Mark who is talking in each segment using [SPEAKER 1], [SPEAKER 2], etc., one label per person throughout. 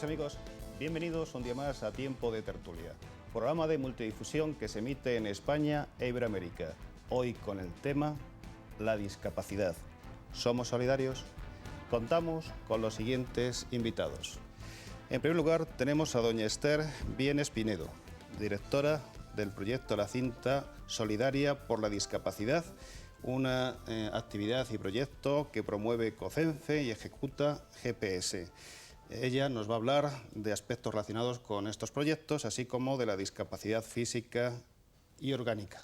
[SPEAKER 1] Amigas y amigos, bienvenidos un día más a Tiempo de Tertulia, programa de multidifusión que se emite en España e Iberoamérica. Hoy con el tema la discapacidad. ¿Somos solidarios? Contamos con los siguientes invitados. En primer lugar tenemos a doña Esther Bienes Pinedo, directora del proyecto La Cinta Solidaria por la Discapacidad, una actividad y proyecto que promueve COCENFE y ejecuta GPS. Ella nos va a hablar de aspectos relacionados con estos proyectos, así como de la discapacidad física y orgánica.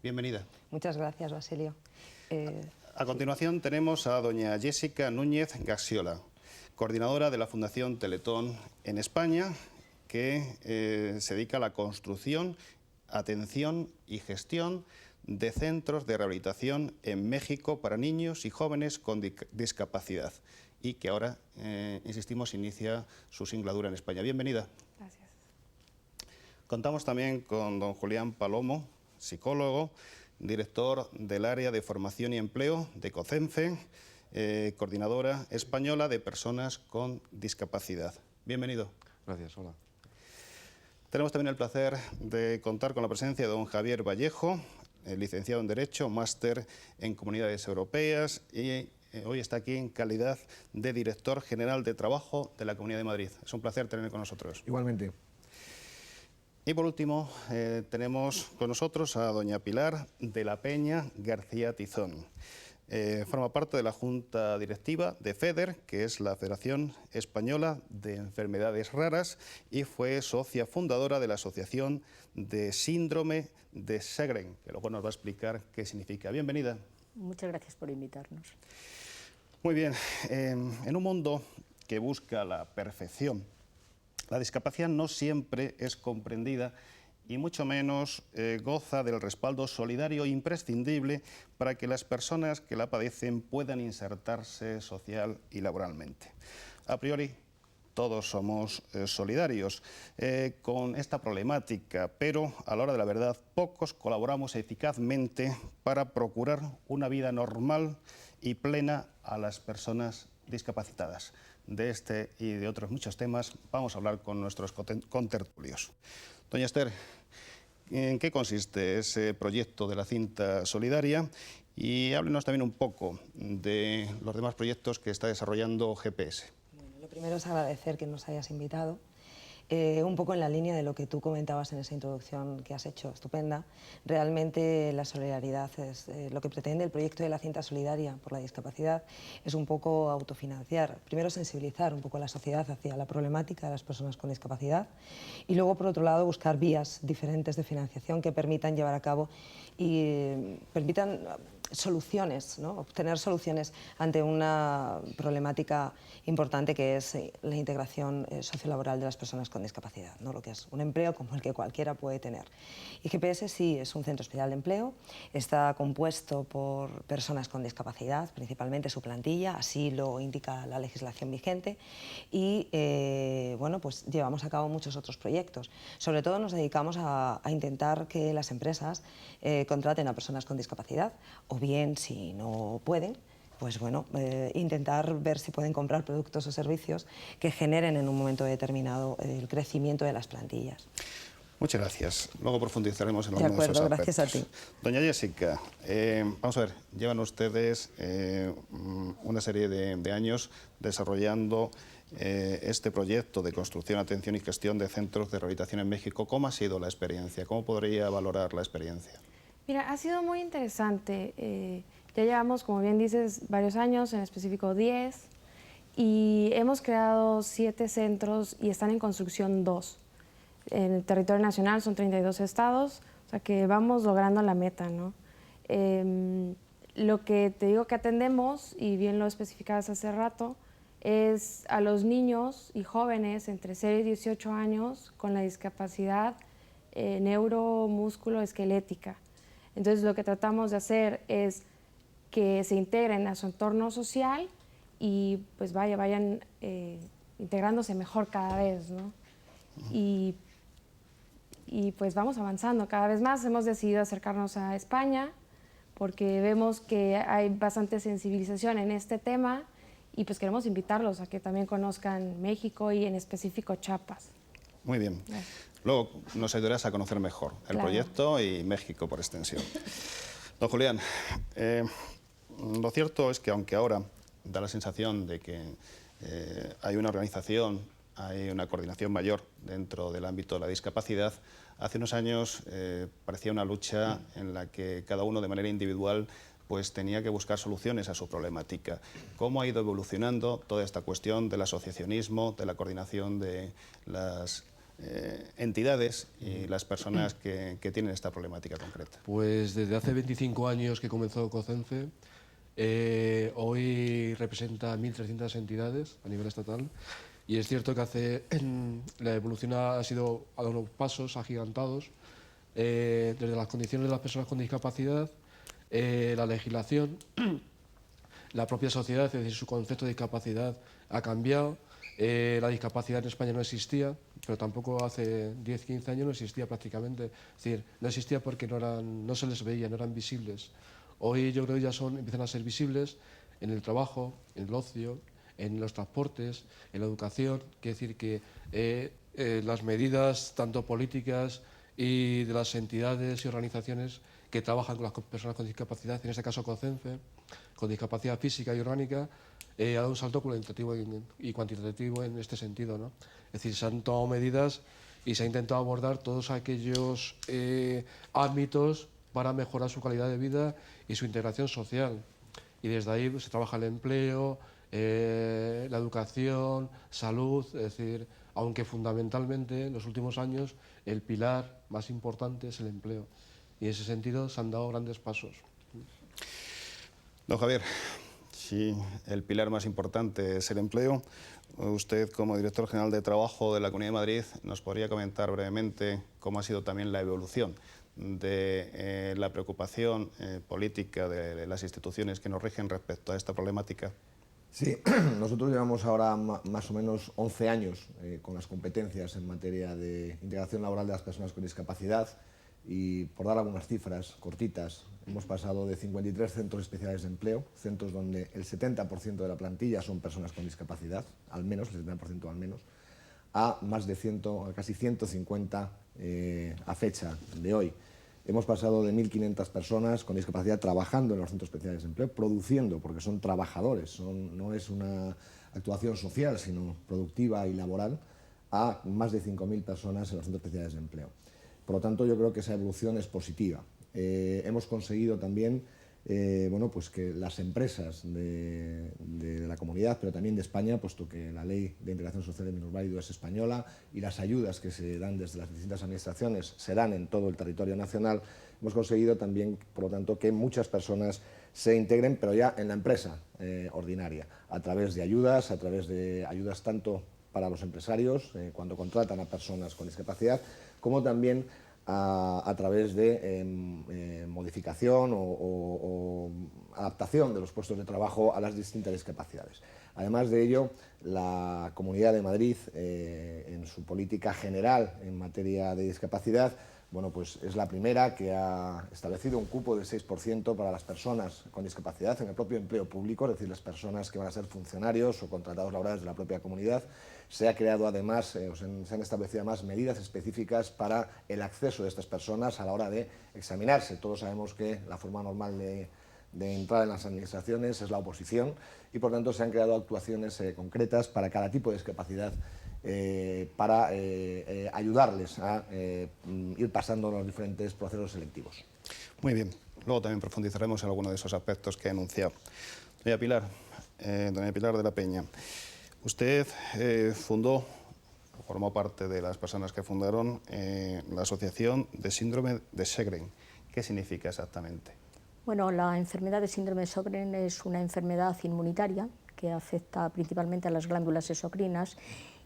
[SPEAKER 1] Bienvenida.
[SPEAKER 2] Muchas gracias, Basilio.
[SPEAKER 1] A continuación tenemos a doña Jessica Núñez Gaxiola, coordinadora de la Fundación Teletón en España, que se dedica a la construcción, atención y gestión de centros de rehabilitación en México para niños y jóvenes con discapacidad y que ahora, insistimos, inicia su singladura en España. Bienvenida.
[SPEAKER 3] Gracias.
[SPEAKER 1] Contamos también con don Julián Palomo, psicólogo, director del área de formación y empleo de COCENFE, coordinadora española de personas con discapacidad. Bienvenido.
[SPEAKER 4] Gracias, hola.
[SPEAKER 1] Tenemos también el placer de contar con la presencia de don Javier Vallejo, licenciado en Derecho, máster en Comunidades Europeas y hoy está aquí en calidad de director general de trabajo de la Comunidad de Madrid. Es un placer tenerle con nosotros.
[SPEAKER 4] Igualmente.
[SPEAKER 1] Y por último tenemos con nosotros a doña Pilar de la Peña García Tizón. Forma parte de la Junta Directiva de FEDER, que es la Federación Española de Enfermedades Raras, y fue socia fundadora de la Asociación de Síndrome de Sjögren, que luego nos va a explicar qué significa. Bienvenida.
[SPEAKER 3] Muchas gracias por invitarnos.
[SPEAKER 1] Muy bien, en un mundo que busca la perfección, la discapacidad no siempre es comprendida y mucho menos goza del respaldo solidario imprescindible para que las personas que la padecen puedan insertarse social y laboralmente. A priori, todos somos solidarios con esta problemática, pero a la hora de la verdad, pocos colaboramos eficazmente para procurar una vida normal y plena a las personas discapacitadas. De este y de otros muchos temas vamos a hablar con nuestros contertulios. Doña Esther, ¿en qué consiste ese proyecto de la cinta solidaria? Y háblenos también un poco de los demás proyectos que está desarrollando GPS.
[SPEAKER 2] Bueno, lo primero es agradecer que nos hayas invitado. Un poco en la línea de lo que tú comentabas en esa introducción que has hecho, estupenda. Realmente la solidaridad es lo que pretende el proyecto de la cinta solidaria por la discapacidad, es un poco autofinanciar. Primero sensibilizar un poco a la sociedad hacia la problemática de las personas con discapacidad y luego, por otro lado, buscar vías diferentes de financiación que permitan llevar a cabo y permitan soluciones, ¿no? Obtener soluciones ante una problemática importante que es la integración sociolaboral de las personas con discapacidad, ¿no? Lo que es un empleo como el que cualquiera puede tener. Y GPS sí es un centro especial de empleo, está compuesto por personas con discapacidad, principalmente su plantilla, así lo indica la legislación vigente, y bueno, pues llevamos a cabo muchos otros proyectos. Sobre todo nos dedicamos a intentar que las empresas contraten a personas con discapacidad, o bien, si no pueden, pues bueno, intentar ver si pueden comprar productos o servicios que generen en un momento determinado el crecimiento de las plantillas.
[SPEAKER 1] Muchas gracias. Luego profundizaremos en algunos
[SPEAKER 2] de
[SPEAKER 1] de esos
[SPEAKER 2] acuerdo,
[SPEAKER 1] aspectos.
[SPEAKER 2] gracias a ti.
[SPEAKER 1] Doña Jessica, vamos a ver, llevan ustedes una serie de años desarrollando este proyecto de construcción, atención y gestión de centros de rehabilitación en México. ¿Cómo ha sido la experiencia? ¿Cómo podría valorar la experiencia?
[SPEAKER 3] Mira, ha sido muy interesante. Ya llevamos, como bien dices, varios años, en específico 10, y hemos creado 7 centros y están en construcción 2. En el territorio nacional son 32 estados, o sea que vamos logrando la meta, ¿no? Lo que te digo que atendemos, y bien lo especificabas hace rato, es a los niños y jóvenes entre 0 y 18 años con la discapacidad neuromúsculo-esquelética. Entonces lo que tratamos de hacer es que se integren a su entorno social y pues vayan integrándose mejor cada vez, ¿no? Y pues vamos avanzando cada vez más. Hemos decidido acercarnos a España porque vemos que hay bastante sensibilización en este tema y pues queremos invitarlos a que también conozcan México y en específico Chiapas.
[SPEAKER 1] Muy bien.
[SPEAKER 3] Gracias.
[SPEAKER 1] Luego nos ayudarás a conocer mejor el
[SPEAKER 3] Claro.
[SPEAKER 1] proyecto y México por extensión. Don Julián, lo cierto es que aunque ahora da la sensación de que hay una organización, hay una coordinación mayor dentro del ámbito de la discapacidad, hace unos años parecía una lucha en la que cada uno de manera individual pues tenía que buscar soluciones a su problemática. ¿Cómo ha ido evolucionando toda esta cuestión del asociacionismo, de la coordinación de las entidades y las personas que tienen esta problemática concreta?
[SPEAKER 4] Pues desde hace 25 años que comenzó COCENFE, hoy representa 1.300 entidades a nivel estatal, y es cierto que la evolución ha dado unos pasos agigantados, desde las condiciones de las personas con discapacidad, la legislación, la propia sociedad, es decir, su concepto de discapacidad ha cambiado. La discapacidad en España no existía, pero tampoco hace 10-15 años no existía prácticamente. Es decir, no existía porque no se les veía, no eran visibles. Hoy yo creo que ya empiezan a ser visibles en el trabajo, en el ocio, en los transportes, en la educación. Quiere decir que las medidas, tanto políticas y de las entidades y organizaciones que trabajan con las personas con discapacidad, en este caso COCENFE, con discapacidad física y orgánica, ha dado un salto cualitativo y cuantitativo en este sentido, ¿no? Es decir, se han tomado medidas y se ha intentado abordar todos aquellos ámbitos para mejorar su calidad de vida y su integración social. Y desde ahí pues, se trabaja el empleo, la educación, salud, es decir, aunque fundamentalmente en los últimos años el pilar más importante es el empleo. Y en ese sentido se han dado grandes pasos.
[SPEAKER 1] Don Javier, si el pilar más importante es el empleo, usted como director general de Trabajo de la Comunidad de Madrid nos podría comentar brevemente cómo ha sido también la evolución de la preocupación política de las instituciones que nos rigen respecto a esta problemática.
[SPEAKER 5] Sí, nosotros llevamos ahora más o menos 11 años con las competencias en materia de integración laboral de las personas con discapacidad, y por dar algunas cifras cortitas, hemos pasado de 53 centros especiales de empleo, centros donde el 70% de la plantilla son personas con discapacidad, al menos, el 70% al menos, a más de casi 150 a fecha de hoy. Hemos pasado de 1.500 personas con discapacidad trabajando en los centros especiales de empleo, produciendo, porque son trabajadores, no es una actuación social, sino productiva y laboral, a más de 5.000 personas en los centros especiales de empleo. Por lo tanto, yo creo que esa evolución es positiva. Hemos conseguido también pues que las empresas de la comunidad, pero también de España, puesto que la Ley de Integración Social de Minusválido es española y las ayudas que se dan desde las distintas administraciones se dan en todo el territorio nacional, hemos conseguido también, por lo tanto, que muchas personas se integren, pero ya en la empresa ordinaria, a través de ayudas tanto para los empresarios, cuando contratan a personas con discapacidad, como también a través de modificación o adaptación de los puestos de trabajo a las distintas discapacidades. Además de ello, la Comunidad de Madrid, en su política general en materia de discapacidad, pues es la primera que ha establecido un cupo del 6% para las personas con discapacidad en el propio empleo público, es decir, las personas que van a ser funcionarios o contratados laborales de la propia comunidad. Se ha creado además, se han establecido además medidas específicas para el acceso de estas personas a la hora de examinarse. Todos sabemos que la forma normal de entrar en las administraciones es la oposición y, por tanto, se han creado actuaciones concretas para cada tipo de discapacidad para ayudarles a ir pasando los diferentes procesos selectivos.
[SPEAKER 1] Muy bien. Luego también profundizaremos en algunos de esos aspectos que he enunciado. Doña Pilar de la Peña, usted formó parte de las personas que fundaron la Asociación de Síndrome de Sjögren. ¿Qué significa exactamente?
[SPEAKER 6] Bueno, la enfermedad de síndrome de Sjögren es una enfermedad inmunitaria que afecta principalmente a las glándulas exocrinas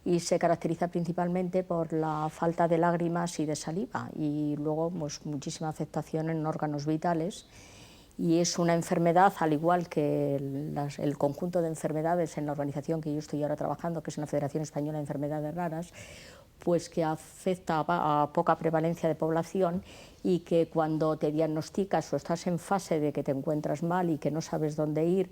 [SPEAKER 6] y se caracteriza principalmente por la falta de lágrimas y de saliva, y luego pues, muchísima afectación en órganos vitales. Y es una enfermedad, al igual que el conjunto de enfermedades en la organización que yo estoy ahora trabajando, que es una Federación Española de Enfermedades Raras, pues que afecta a poca prevalencia de población y que cuando te diagnosticas o estás en fase de que te encuentras mal y que no sabes dónde ir,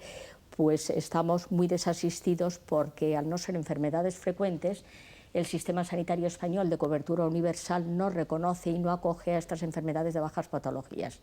[SPEAKER 6] pues estamos muy desasistidos porque al no ser enfermedades frecuentes, el sistema sanitario español de cobertura universal no reconoce y no acoge a estas enfermedades de bajas patologías.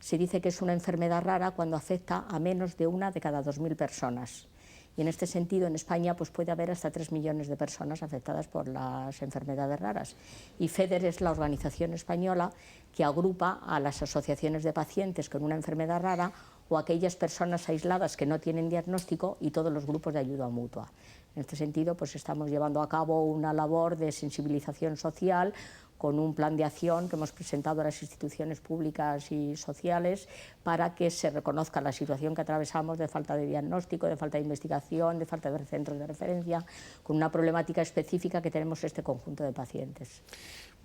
[SPEAKER 6] Se dice que es una enfermedad rara cuando afecta a menos de 1 de cada 2.000 personas. Y en este sentido, en España pues puede haber hasta 3 millones de personas afectadas por las enfermedades raras. Y FEDER es la organización española que agrupa a las asociaciones de pacientes con una enfermedad rara o aquellas personas aisladas que no tienen diagnóstico y todos los grupos de ayuda mutua. En este sentido, pues estamos llevando a cabo una labor de sensibilización social con un plan de acción que hemos presentado a las instituciones públicas y sociales para que se reconozca la situación que atravesamos de falta de diagnóstico, de falta de investigación, de falta de centros de referencia, con una problemática específica que tenemos este conjunto de pacientes.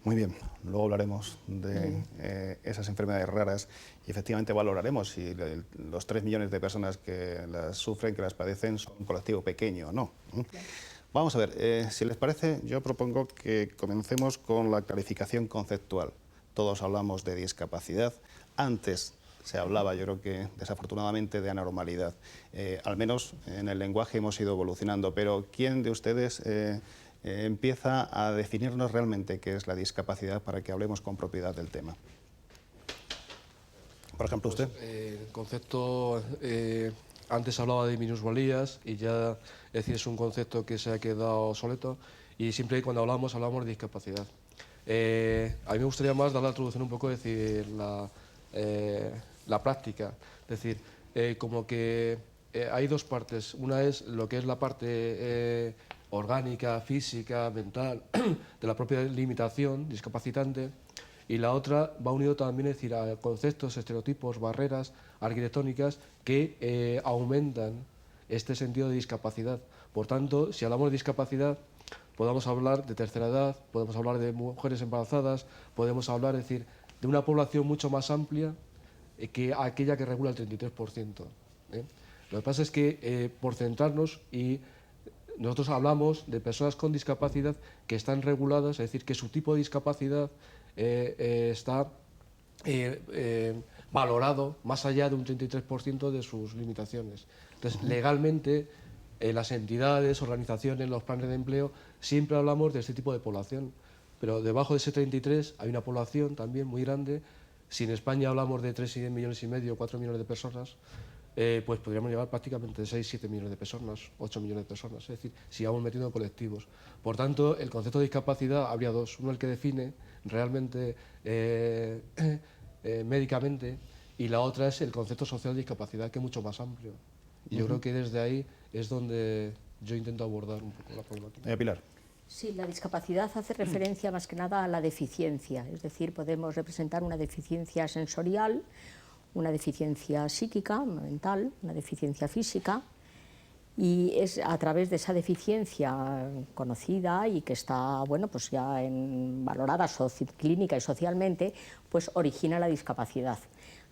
[SPEAKER 1] Muy bien, luego hablaremos de esas enfermedades raras y efectivamente valoraremos si los 3 millones de personas que las sufren, que las padecen, son un colectivo pequeño o no. Claro. Vamos a ver, si les parece, yo propongo que comencemos con la clarificación conceptual. Todos hablamos de discapacidad. Antes se hablaba, yo creo que desafortunadamente, de anormalidad. Al menos en el lenguaje hemos ido evolucionando, pero ¿quién de ustedes empieza a definirnos realmente qué es la discapacidad para que hablemos con propiedad del tema? Por ejemplo, usted.
[SPEAKER 4] El concepto, antes hablaba de minusvalías y ya, es decir, es un concepto que se ha quedado obsoleto y siempre cuando hablamos de discapacidad. A mí me gustaría más dar la introducción un poco, decir, la práctica, es decir, como que hay dos partes. Una es lo que es la parte orgánica, física, mental, de la propia limitación discapacitante, y la otra va unido también, es decir, a conceptos, estereotipos, barreras arquitectónicas que aumentan este sentido de discapacidad. Por tanto, si hablamos de discapacidad, podemos hablar de tercera edad, podemos hablar de mujeres embarazadas, podemos hablar, es decir, de una población mucho más amplia que aquella que regula el 33%. Lo que pasa es que, por centrarnos, y nosotros hablamos de personas con discapacidad que están reguladas, es decir, que su tipo de discapacidad está valorado más allá de un 33% de sus limitaciones. Entonces, legalmente, las entidades, organizaciones, los planes de empleo, siempre hablamos de este tipo de población, pero debajo de ese 33 hay una población también muy grande. Si en España hablamos de 3,5 millones, 4 millones de personas, pues podríamos llevar prácticamente 6, 7 millones de personas, 8 millones de personas, es decir, si vamos metiendo colectivos. Por tanto, el concepto de discapacidad habría dos: uno el que define realmente médicamente, y la otra es el concepto social de discapacidad, que es mucho más amplio. Y yo creo que desde ahí es donde yo intento abordar un poco la problemática.
[SPEAKER 1] Pilar.
[SPEAKER 6] Sí, la discapacidad hace referencia más que nada a la deficiencia, es decir, podemos representar una deficiencia sensorial, una deficiencia psíquica, mental, una deficiencia física, y es a través de esa deficiencia conocida y que está, bueno, pues ya valorada clínica y socialmente, pues origina la discapacidad.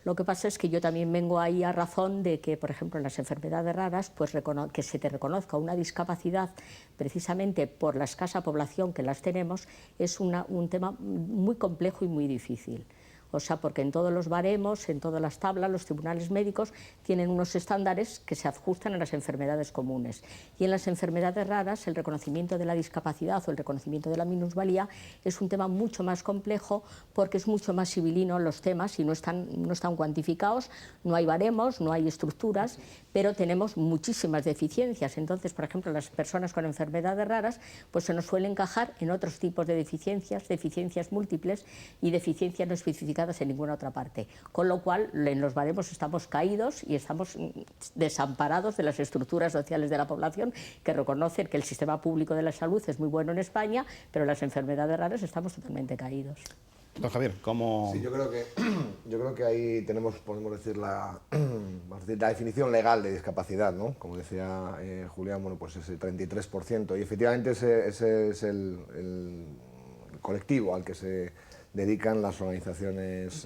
[SPEAKER 6] Lo que pasa es que yo también vengo ahí a razón de que, por ejemplo, en las enfermedades raras, pues que se te reconozca una discapacidad precisamente por la escasa población que las tenemos, es un tema muy complejo y muy difícil. O sea, porque en todos los baremos, en todas las tablas, los tribunales médicos tienen unos estándares que se adjustan a las enfermedades comunes. Y en las enfermedades raras, el reconocimiento de la discapacidad o el reconocimiento de la minusvalía es un tema mucho más complejo, porque es mucho más sibilino los temas y no están cuantificados, no hay baremos, no hay estructuras, pero tenemos muchísimas deficiencias. Entonces, por ejemplo, las personas con enfermedades raras pues se nos suele encajar en otros tipos de deficiencias múltiples y deficiencias no especificadas en ninguna otra parte, con lo cual en los baremos estamos caídos y estamos desamparados de las estructuras sociales de la población, que reconocen que el sistema público de la salud es muy bueno en España, pero en las enfermedades raras estamos totalmente caídos.
[SPEAKER 1] Don Javier, ¿cómo...?
[SPEAKER 5] Sí, yo creo que ahí podemos decir la definición legal de discapacidad, ¿no? Como decía Julián, bueno, pues ese 33%, y efectivamente ese es el colectivo al que se dedican las organizaciones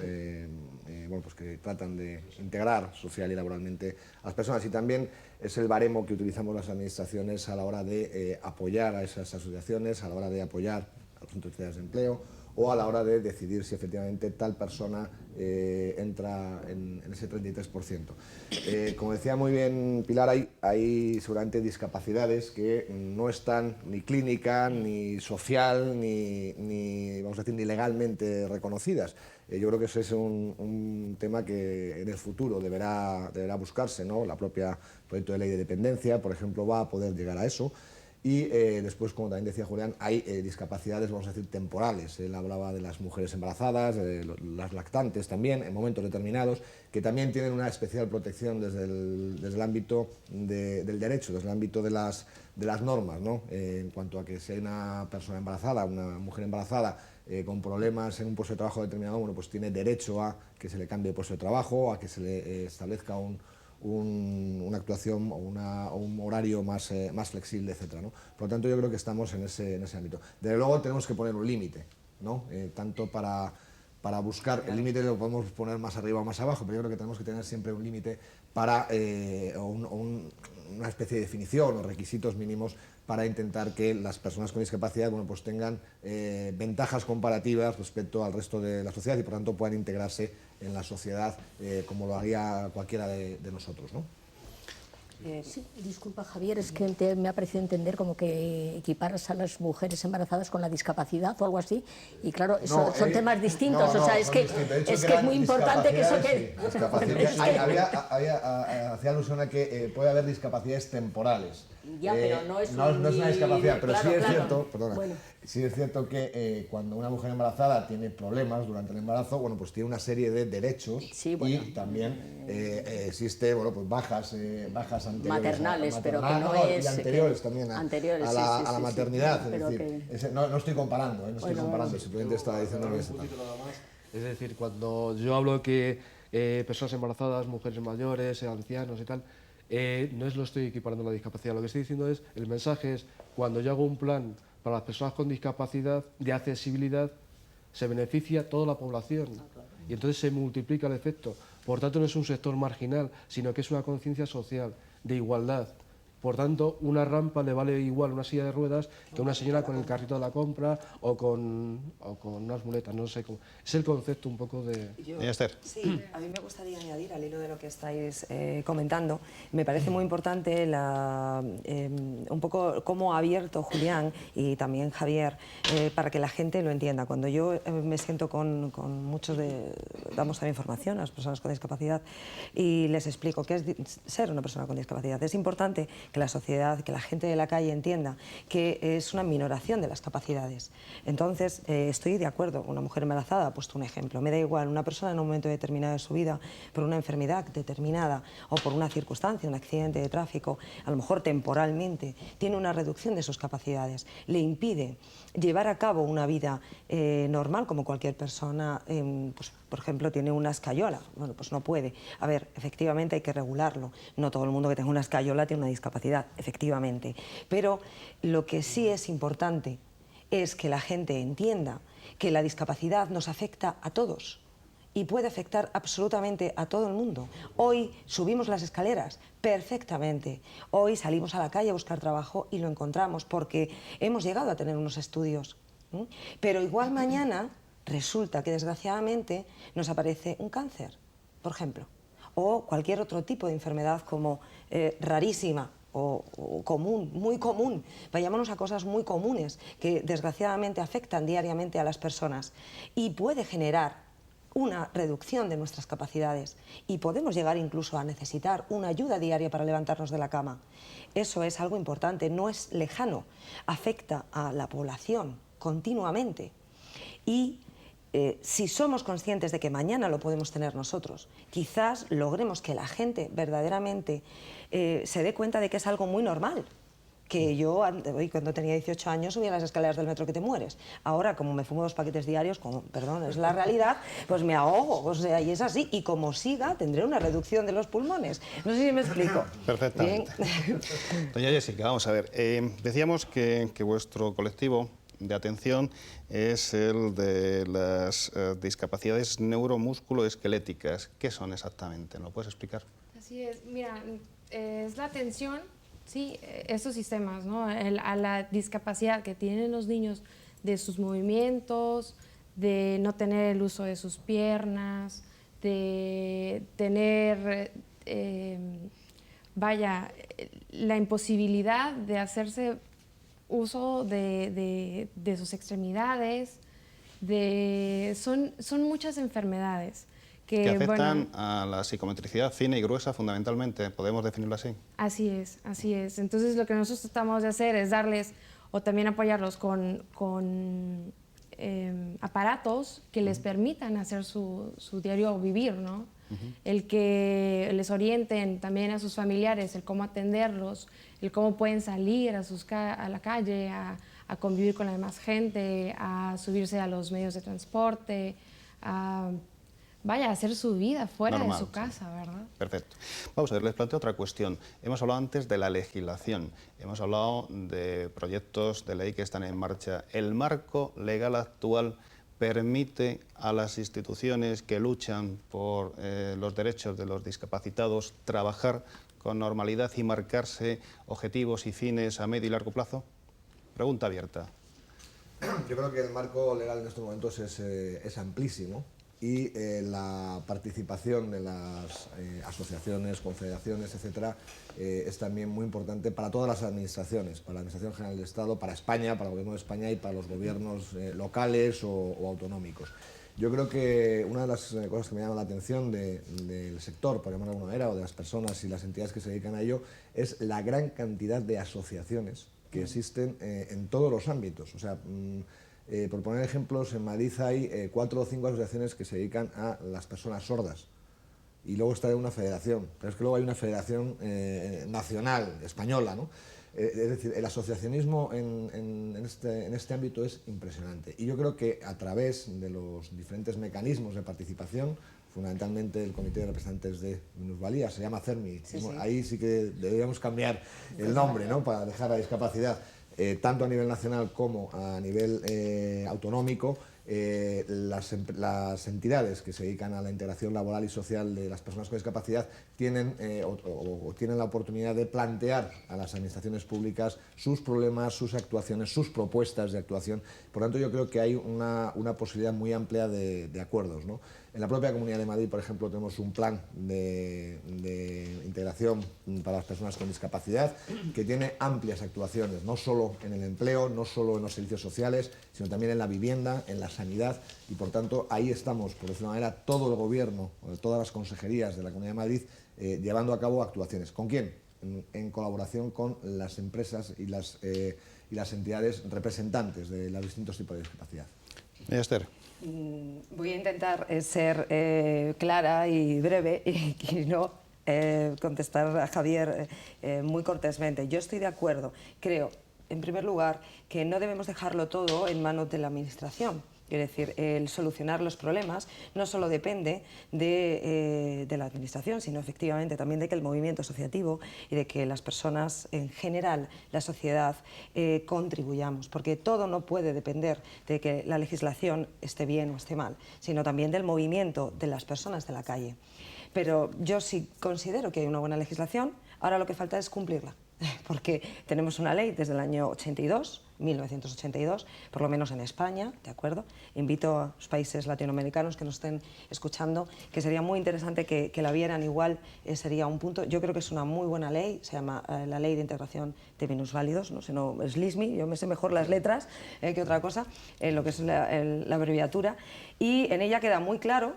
[SPEAKER 5] bueno, pues que tratan de integrar social y laboralmente a las personas, y también es el baremo que utilizamos las administraciones a la hora de apoyar a esas asociaciones, a la hora de apoyar a los centros de empleo o a la hora de decidir si efectivamente tal persona entra en ese 33%. Como decía muy bien Pilar, hay seguramente discapacidades que no están ni clínica, ni social, ni vamos a decir, ni legalmente reconocidas. Yo creo que ese es un tema que en el futuro deberá buscarse, ¿no? La propia proyecto de ley de dependencia, por ejemplo, va a poder llegar a eso. Y después, como también decía Julián, hay discapacidades, vamos a decir, temporales. Él hablaba de las mujeres embarazadas, las lactantes también, en momentos determinados, que también tienen una especial protección desde el ámbito del derecho, desde el ámbito de las normas, ¿no? En cuanto a que si hay una persona embarazada, una mujer embarazada, con problemas en un puesto de trabajo determinado, bueno, pues tiene derecho a que se le cambie de puesto de trabajo, a que se le establezca una actuación o un horario más flexible, etc., ¿no? Por lo tanto, yo creo que estamos en ese ámbito. Desde luego tenemos que poner un límite, ¿no? Tanto para buscar, el límite lo podemos poner más arriba o más abajo, pero yo creo que tenemos que tener siempre un límite para una especie de definición o requisitos mínimos para intentar que las personas con discapacidad, bueno, pues tengan ventajas comparativas respecto al resto de la sociedad y por tanto puedan integrarse en la sociedad como lo haría cualquiera de nosotros, ¿no?
[SPEAKER 6] Sí, disculpa Javier, es que me ha parecido entender como que equiparas a las mujeres embarazadas con la discapacidad o algo así, y claro, son temas distintos, o sea, es que es muy importante que eso quede.
[SPEAKER 5] Hacía alusión a que puede haber discapacidades temporales.
[SPEAKER 6] Ya, pero no es
[SPEAKER 5] una discapacidad, pero
[SPEAKER 6] claro,
[SPEAKER 5] sí es
[SPEAKER 6] claro.
[SPEAKER 5] cierto, perdona,
[SPEAKER 6] Bueno.
[SPEAKER 5] sí es cierto que cuando una mujer embarazada tiene problemas durante el embarazo, bueno, pues tiene una serie de derechos,
[SPEAKER 6] Sí, bueno.
[SPEAKER 5] y también existe, bueno, pues bajas anteriores
[SPEAKER 6] Maternales, pero que no
[SPEAKER 5] y
[SPEAKER 6] es
[SPEAKER 5] anteriores también a la
[SPEAKER 6] sí,
[SPEAKER 5] maternidad,
[SPEAKER 6] pero
[SPEAKER 5] es decir, no estoy comparando,
[SPEAKER 6] Bueno,
[SPEAKER 5] simplemente estaba diciendo que
[SPEAKER 4] Es decir, cuando yo hablo que personas embarazadas, mujeres mayores, ancianos y tal, no lo estoy equiparando a la discapacidad. Lo que estoy diciendo es, el mensaje es, cuando yo hago un plan para las personas con discapacidad de accesibilidad, se beneficia toda la población y entonces se multiplica el efecto. Por tanto, no es un sector marginal, sino que es una conciencia social de igualdad. Por tanto, una rampa le vale igual una silla de ruedas que una señora con el carrito de la compra o con unas muletas, no sé cómo. Es el concepto un poco de...
[SPEAKER 1] Esther.
[SPEAKER 2] Sí, a mí me gustaría añadir al hilo de lo que estáis comentando, me parece muy importante un poco cómo ha abierto Julián y también Javier para que la gente lo entienda. Cuando yo me siento con muchos damos también información a las personas con discapacidad y les explico qué es ser una persona con discapacidad. Es importante que la sociedad, que la gente de la calle entienda que es una minoración de las capacidades. Entonces, estoy de acuerdo, una mujer embarazada ha puesto un ejemplo, me da igual, una persona en un momento determinado de su vida, por una enfermedad determinada o por una circunstancia, un accidente de tráfico, a lo mejor temporalmente, tiene una reducción de sus capacidades, le impide llevar a cabo una vida normal como cualquier persona, pues, por ejemplo, tiene una escayola, bueno, pues no puede. A ver, efectivamente hay que regularlo, no todo el mundo que tenga una escayola tiene una discapacidad, efectivamente, pero lo que sí es importante es que la gente entienda que la discapacidad nos afecta a todos y puede afectar absolutamente a todo el mundo. Hoy subimos las escaleras perfectamente, hoy salimos a la calle a buscar trabajo y lo encontramos porque hemos llegado a tener unos estudios, ¿sí? Pero igual mañana resulta que desgraciadamente nos aparece un cáncer, por ejemplo, o cualquier otro tipo de enfermedad como rarísima o común, muy común. Vayámonos a cosas muy comunes que desgraciadamente afectan diariamente a las personas y puede generar una reducción de nuestras capacidades y podemos llegar incluso a necesitar una ayuda diaria para levantarnos de la cama. Eso es algo importante, no es lejano, afecta a la población continuamente y si somos conscientes de que mañana lo podemos tener nosotros, quizás logremos que la gente verdaderamente se dé cuenta de que es algo muy normal. Que yo, cuando tenía 18 años, subía las escaleras del metro que te mueres. Ahora, como me fumo 2 paquetes diarios, perdón, es la realidad, pues me ahogo, o sea, y es así. Y como siga, tendré una reducción de los pulmones. No sé si me explico.
[SPEAKER 1] Perfectamente. Bien. Doña Jessica, vamos a ver. Decíamos que vuestro colectivo de atención es el de las discapacidades neuromusculoesqueléticas. ¿Qué son exactamente? ¿Me lo puedes explicar?
[SPEAKER 3] Así es, mira, es la atención, sí, estos sistemas, ¿no? A la discapacidad que tienen los niños de sus movimientos, de no tener el uso de sus piernas, de tener, la imposibilidad de hacerse uso de sus extremidades. Son muchas enfermedades
[SPEAKER 1] que afectan a la psicomotricidad fina y gruesa fundamentalmente, ¿podemos definirlo así?
[SPEAKER 3] Así es, así es. Entonces lo que nosotros tratamos de hacer es darles o también apoyarlos con aparatos que les permitan hacer su diario vivir, ¿no? El que les orienten también a sus familiares, el cómo atenderlos, el cómo pueden salir a la calle, a convivir con la demás gente, a subirse a los medios de transporte, a hacer su vida fuera de su casa, ¿verdad?
[SPEAKER 1] Perfecto. Vamos a ver, les planteo otra cuestión. Hemos hablado antes de la legislación, hemos hablado de proyectos de ley que están en marcha. ¿El marco legal actual permite a las instituciones que luchan por los derechos de los discapacitados trabajar con normalidad y marcarse objetivos y fines a medio y largo plazo? Pregunta abierta.
[SPEAKER 5] Yo creo que el marco legal en estos momentos es amplísimo y la participación de las asociaciones, confederaciones, etcétera, es también muy importante para todas las administraciones, para la Administración General del Estado, para España, para el Gobierno de España y para los gobiernos locales o autonómicos. Yo creo que una de las cosas que me llama la atención del sector, por llamarlo de alguna manera, o de las personas y las entidades que se dedican a ello, es la gran cantidad de asociaciones que existen en todos los ámbitos. O sea, por poner ejemplos, en Madrid hay 4 o 5 asociaciones que se dedican a las personas sordas. Y luego está una federación, pero es que luego hay una federación nacional, española, ¿no? Es decir, el asociacionismo en este ámbito es impresionante. Y yo creo que a través de los diferentes mecanismos de participación, fundamentalmente el Comité de Representantes de Minusvalía, se llama CERMI, sí. Ahí sí que deberíamos cambiar el nombre, ¿no?, para dejar la discapacidad, tanto a nivel nacional como a nivel autonómico. Las entidades que se dedican a la integración laboral y social de las personas con discapacidad tienen la oportunidad de plantear a las administraciones públicas sus problemas, sus actuaciones, sus propuestas de actuación. Por tanto, yo creo que hay una posibilidad muy amplia de acuerdos, ¿no? En la propia Comunidad de Madrid, por ejemplo, tenemos un plan de integración para las personas con discapacidad que tiene amplias actuaciones, no solo en el empleo, no solo en los servicios sociales, sino también en la vivienda, en la sanidad, y por tanto ahí estamos, por decirlo de una manera, todo el gobierno, todas las consejerías de la Comunidad de Madrid llevando a cabo actuaciones. ¿Con quién? En colaboración con las empresas y las entidades representantes de los distintos tipos de discapacidad.
[SPEAKER 1] Esther.
[SPEAKER 2] Voy a intentar ser clara y breve y no contestar a Javier muy cortésmente. Yo estoy de acuerdo. Creo, en primer lugar, que no debemos dejarlo todo en manos de la Administración. Es decir, el solucionar los problemas no solo depende de la Administración, sino efectivamente también de que el movimiento asociativo y de que las personas en general, la sociedad, contribuyamos, porque todo no puede depender de que la legislación esté bien o esté mal, sino también del movimiento de las personas de la calle. Pero yo sí considero que hay una buena legislación, ahora lo que falta es cumplirla, porque tenemos una ley desde el año 1982, por lo menos en España, ¿de acuerdo? Invito a los países latinoamericanos que nos estén escuchando, que sería muy interesante que la vieran igual, sería un punto. Yo creo que es una muy buena ley, se llama la Ley de Integración de Minusválidos, no sé, no, es LISMI, yo me sé mejor las letras que otra cosa, lo que es la abreviatura, y en ella queda muy claro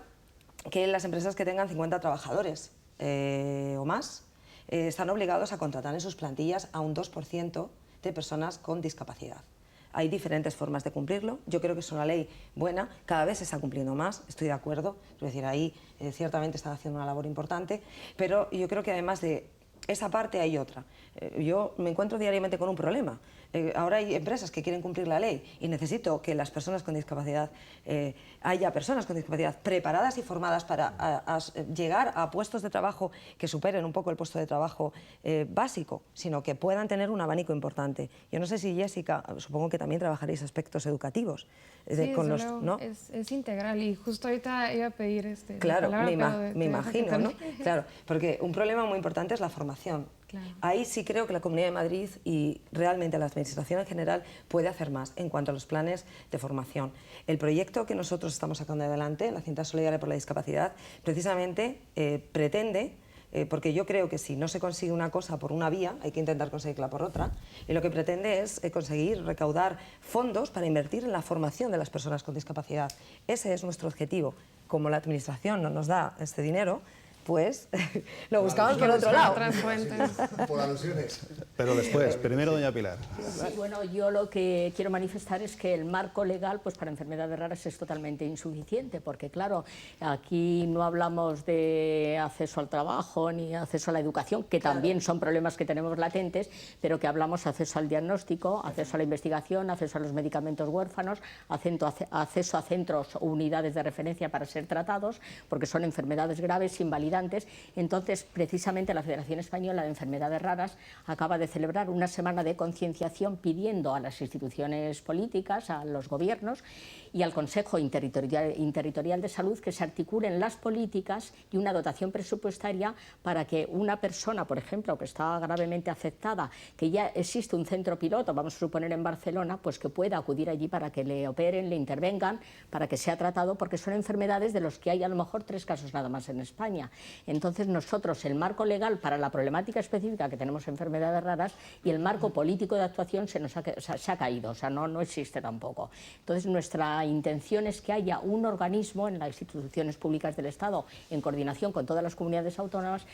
[SPEAKER 2] que las empresas que tengan 50 trabajadores o más están obligados a contratar en sus plantillas a un 2% de personas con discapacidad. Hay diferentes formas de cumplirlo. Yo creo que es una ley buena, cada vez se está cumpliendo más, estoy de acuerdo. Es decir, ahí ciertamente están haciendo una labor importante, pero yo creo que además de esa parte hay otra. Yo me encuentro diariamente con un problema. Ahora hay empresas que quieren cumplir la ley y necesito que las personas con discapacidad, haya personas con discapacidad preparadas y formadas para llegar a puestos de trabajo que superen un poco el puesto de trabajo básico, sino que puedan tener un abanico importante. Yo no sé si, Jessica, supongo que también trabajaréis aspectos educativos.
[SPEAKER 3] Sí,
[SPEAKER 2] con los,
[SPEAKER 3] ¿no? Es integral y justo ahorita iba a pedir
[SPEAKER 2] claro,
[SPEAKER 3] la palabra,
[SPEAKER 2] me imagino, ¿no? Claro, porque un problema muy importante es la formación.
[SPEAKER 3] Claro.
[SPEAKER 2] Ahí sí creo que la Comunidad de Madrid y realmente la Administración en general puede hacer más en cuanto a los planes de formación. El proyecto que nosotros estamos sacando adelante, la Cinta Solidaria por la Discapacidad, precisamente pretende, porque yo creo que si no se consigue una cosa por una vía, hay que intentar conseguirla por otra, y lo que pretende es conseguir recaudar fondos para invertir en la formación de las personas con discapacidad. Ese es nuestro objetivo. Como la Administración no nos da este dinero, pues lo buscamos por otro lado.
[SPEAKER 3] Otras fuentes.
[SPEAKER 5] Por alusiones.
[SPEAKER 1] Pero después, primero doña Pilar.
[SPEAKER 6] Sí, bueno, yo lo que quiero manifestar es que el marco legal pues para enfermedades raras es totalmente insuficiente, porque claro, aquí no hablamos de acceso al trabajo ni acceso a la educación, que también son problemas que tenemos latentes, pero que hablamos de acceso al diagnóstico, acceso a la investigación, acceso a los medicamentos huérfanos, acceso a centros o unidades de referencia para ser tratados, porque son enfermedades graves, invalidantes. Entonces, precisamente la Federación Española de Enfermedades Raras acaba de celebrar una semana de concienciación pidiendo a las instituciones políticas, a los gobiernos y al Consejo Interterritorial de Salud que se articulen las políticas y una dotación presupuestaria para que una persona, por ejemplo, que está gravemente afectada, que ya existe un centro piloto, vamos a suponer en Barcelona, pues que pueda acudir allí para que le operen, le intervengan, para que sea tratado, porque son enfermedades de los que hay a lo mejor 3 casos nada más en España. Entonces nosotros, el marco legal para la problemática específica que tenemos enfermedades raras y el marco político de actuación se ha caído, o sea, no existe tampoco. Entonces nuestra intención es que haya un organismo en las instituciones públicas del Estado, en coordinación con todas las comunidades autónomas,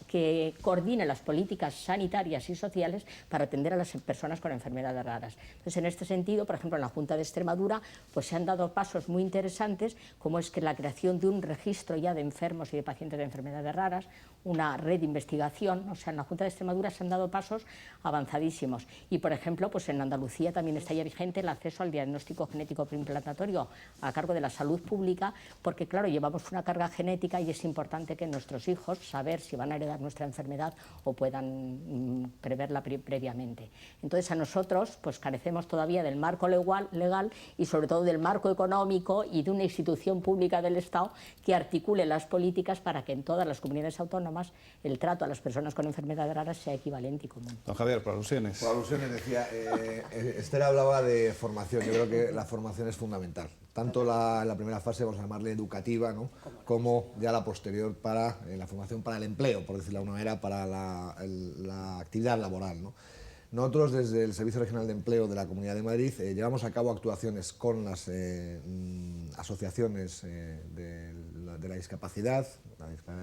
[SPEAKER 6] que coordine las políticas sanitarias y sociales para atender a las personas con enfermedades raras. Entonces, en este sentido, por ejemplo, en la Junta de Extremadura, pues se han dado pasos muy interesantes, como es que la creación de un registro ya de enfermos y de pacientes de enfermedades raras, una red de investigación, o sea, en la Junta de Extremadura se han dado pasos avanzadísimos. Y, por ejemplo, pues en Andalucía también está ya vigente el acceso al diagnóstico genético preimplantatorio a cargo de la salud pública, porque, claro, llevamos una carga genética y es importante que nuestros hijos saber si van a heredar nuestra enfermedad o puedan preverla previamente. Entonces, a nosotros pues carecemos todavía del marco legal y, sobre todo, del marco económico y de una institución pública del Estado que articule las políticas para que en todas las comunidades autónomas el trato a las personas con enfermedades raras sea equivalente y común.
[SPEAKER 1] Don Javier, por alusiones.
[SPEAKER 5] Por alusiones decía, Esther hablaba de formación. Yo creo que la formación es fundamental. Tanto la primera fase, vamos a llamarle educativa, ¿no?, como ya la posterior para la formación para el empleo, por decirlo de alguna manera, para la actividad laboral, ¿no? Nosotros, desde el Servicio Regional de Empleo de la Comunidad de Madrid, llevamos a cabo actuaciones con las asociaciones de la discapacidad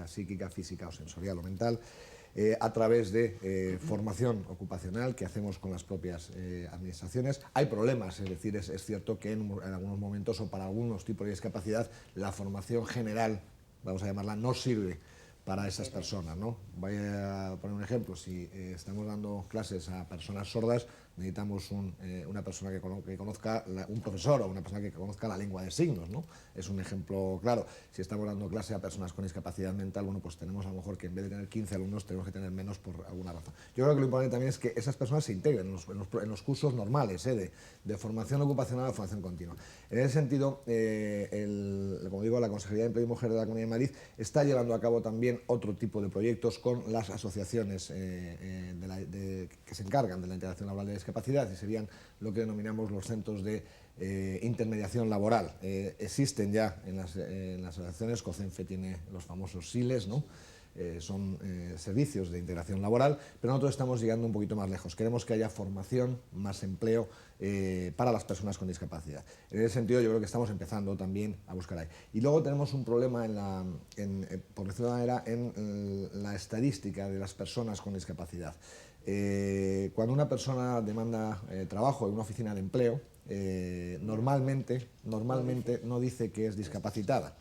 [SPEAKER 5] psíquica, física o sensorial o mental, a través de formación ocupacional que hacemos con las propias administraciones. Hay problemas, es decir, es cierto que en algunos momentos o para algunos tipos de discapacidad la formación general, vamos a llamarla, no sirve para esas personas, ¿no? Voy a poner un ejemplo. Si estamos dando clases a personas sordas, necesitamos una persona que conozca, un profesor o una persona que conozca la lengua de signos, ¿no? Es un ejemplo claro. Si estamos dando clase a personas con discapacidad mental, bueno, pues tenemos a lo mejor que en vez de tener 15 alumnos tenemos que tener menos por alguna razón. Yo creo que lo importante también es que esas personas se integren en los cursos normales, de formación ocupacional o formación continua. En ese sentido, como digo, la Consejería de Empleo y Mujer de la Comunidad de Madrid está llevando a cabo también otro tipo de proyectos con las asociaciones que se encargan de la integración laboral de discapacidad, y serían lo que denominamos los centros de intermediación laboral. Existen ya en las asociaciones. COCENFE tiene los famosos SILES, ¿no? Son servicios de integración laboral, pero nosotros estamos llegando un poquito más lejos. Queremos que haya formación, más empleo para las personas con discapacidad. En ese sentido, yo creo que estamos empezando también a buscar ahí. Y luego tenemos un problema por decirlo de una manera, en la estadística de las personas con discapacidad. Cuando una persona demanda trabajo en una oficina de empleo, normalmente no dice que es discapacitada.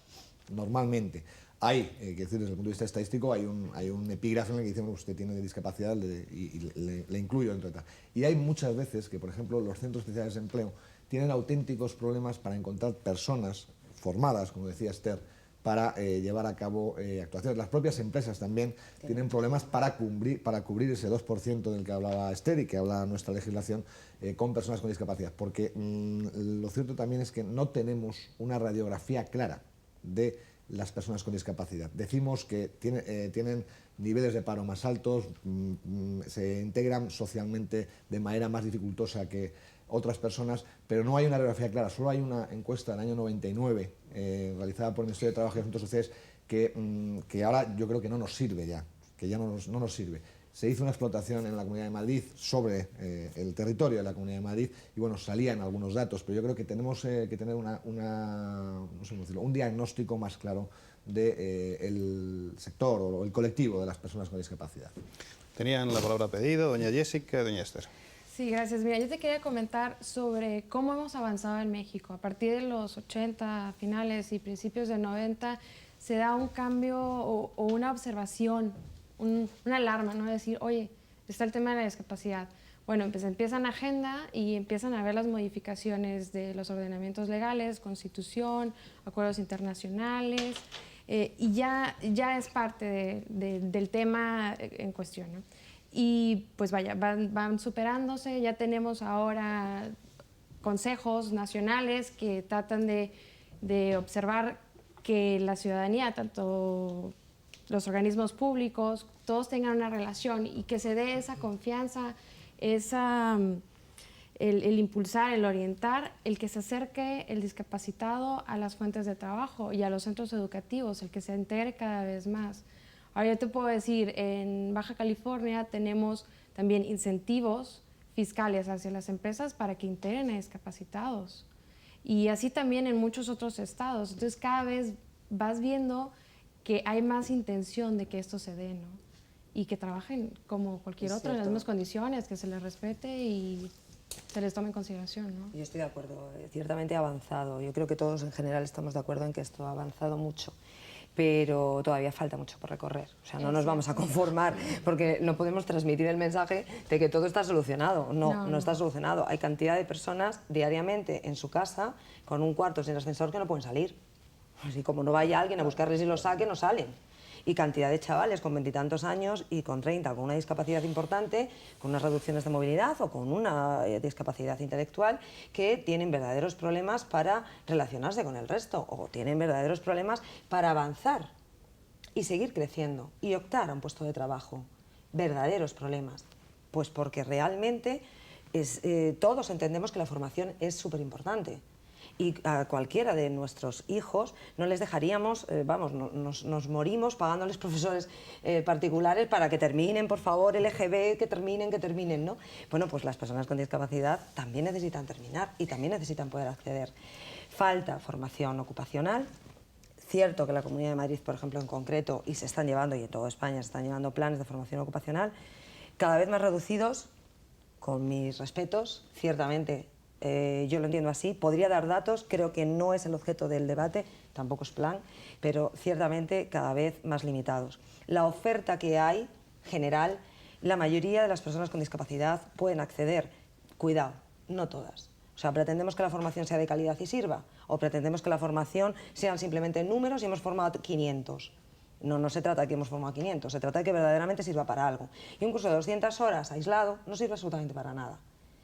[SPEAKER 5] Normalmente. Hay, que decir, desde el punto de vista estadístico, hay un epígrafe en el que dice, bueno, usted tiene discapacidad y le incluyo dentro de tal. Y hay muchas veces que, por ejemplo, los centros especiales de empleo tienen auténticos problemas para encontrar personas formadas, como decía Esther, para llevar a cabo actuaciones. Las propias empresas también tienen problemas para cubrir ese 2% del que hablaba Esther y que habla nuestra legislación con personas con discapacidad. Porque lo cierto también es que no tenemos una radiografía clara de las personas con discapacidad. Decimos que tienen niveles de paro más altos, se integran socialmente de manera más dificultosa que otras personas, pero no hay una radiografía clara. Solo hay una encuesta del año 99 realizada por el Ministerio de Trabajo y Asuntos Sociales que ahora yo creo que no nos sirve ya, que ya no nos sirve. Se hizo una explotación en la Comunidad de Madrid sobre el territorio de la Comunidad de Madrid y bueno, salían algunos datos, pero yo creo que tenemos que tener no sé cómo decirlo, un diagnóstico más claro del sector o el colectivo de las personas con discapacidad.
[SPEAKER 1] Tenían la palabra pedido doña Jessica y doña Esther.
[SPEAKER 3] Sí, gracias. Mira, yo te quería comentar sobre cómo hemos avanzado en México. A partir de los 80, finales y principios de 90, se da un cambio o una observación, una alarma, ¿no? Decir, oye, está el tema de la discapacidad. Bueno, pues empiezan agenda y empiezan a ver las modificaciones de los ordenamientos legales, constitución, acuerdos internacionales, y ya es parte del tema en cuestión, ¿no? Y pues vaya, van superándose, ya tenemos ahora consejos nacionales que tratan de observar que la ciudadanía, tanto los organismos públicos, todos tengan una relación y que se dé esa confianza, el impulsar, el orientar, el que se acerque el discapacitado a las fuentes de trabajo y a los centros educativos, el que se integre cada vez más. Ahora yo te puedo decir, en Baja California tenemos también incentivos fiscales hacia las empresas para que integren a discapacitados. Y así también en muchos otros estados. Entonces cada vez vas viendo que hay más intención de que esto se dé, ¿no? Y que trabajen como cualquier otro en las mismas condiciones, que se les respete y se les tome en consideración, ¿no?
[SPEAKER 2] Yo estoy de acuerdo, ciertamente ha avanzado. Yo creo que todos en general estamos de acuerdo en que esto ha avanzado mucho, pero todavía falta mucho por recorrer. O sea, no nos vamos a conformar porque no podemos transmitir el mensaje de que todo está solucionado. No está solucionado. Hay cantidad de personas diariamente en su casa con un cuarto sin ascensor que no pueden salir. Así como no vaya alguien a buscarles y los saque, no salen. Y cantidad de chavales con 20 y tantos años y con 30, con una discapacidad importante, con unas reducciones de movilidad o con una discapacidad intelectual que tienen verdaderos problemas para relacionarse con el resto o tienen verdaderos problemas para avanzar y seguir creciendo y optar a un puesto de trabajo. Verdaderos problemas. Pues porque realmente todos entendemos que la formación es súper importante. Y a cualquiera de nuestros hijos no les dejaríamos, nos morimos pagándoles profesores particulares para que terminen, por favor, LGB, que terminen, ¿no? Bueno, pues las personas con discapacidad también necesitan terminar y también necesitan poder acceder. Falta formación ocupacional. Cierto que la Comunidad de Madrid, por ejemplo, en concreto, y se están llevando, y en toda España se están llevando planes de formación ocupacional, cada vez más reducidos, con mis respetos, ciertamente. Yo lo entiendo así, podría dar datos, creo que no es el objeto del debate, tampoco es plan, pero ciertamente cada vez más limitados. La oferta que hay, general, la mayoría de las personas con discapacidad pueden acceder, cuidado, no todas. O sea, pretendemos que la formación sea de calidad y sirva, o pretendemos que la formación sean simplemente números y hemos formado 500. No se trata de que hemos formado 500, se trata de que verdaderamente sirva para algo. Y un curso de 200 horas aislado no sirve absolutamente para nada,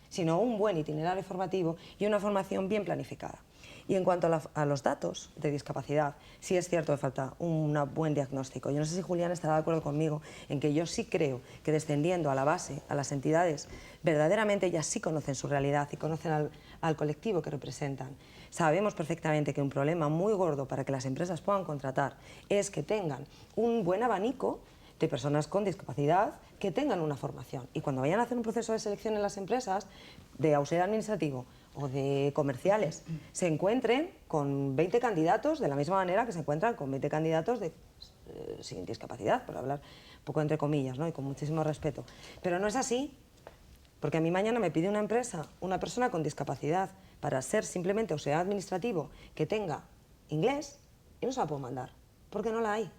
[SPEAKER 2] sino un buen itinerario formativo y una formación bien planificada. Y en cuanto a los datos de discapacidad, sí es cierto que falta un buen diagnóstico. Yo no sé si Julián estará de acuerdo conmigo en que yo sí creo que descendiendo a la base, a las entidades, verdaderamente ellas sí conocen su realidad y conocen al colectivo que representan. Sabemos perfectamente que un problema muy gordo para que las empresas puedan contratar es que tengan un buen abanico de personas con discapacidad que tengan una formación. Y cuando vayan a hacer un proceso de selección en las empresas, de auxiliar administrativo o de comerciales, se encuentren con 20 candidatos de la misma manera que se encuentran con 20 candidatos sin discapacidad, por hablar un poco entre comillas, ¿no? Y con muchísimo respeto. Pero no es así, porque a mí mañana me pide una empresa, una persona con discapacidad, para ser simplemente auxiliar administrativo que tenga inglés, y no se la puedo mandar, porque no la hay.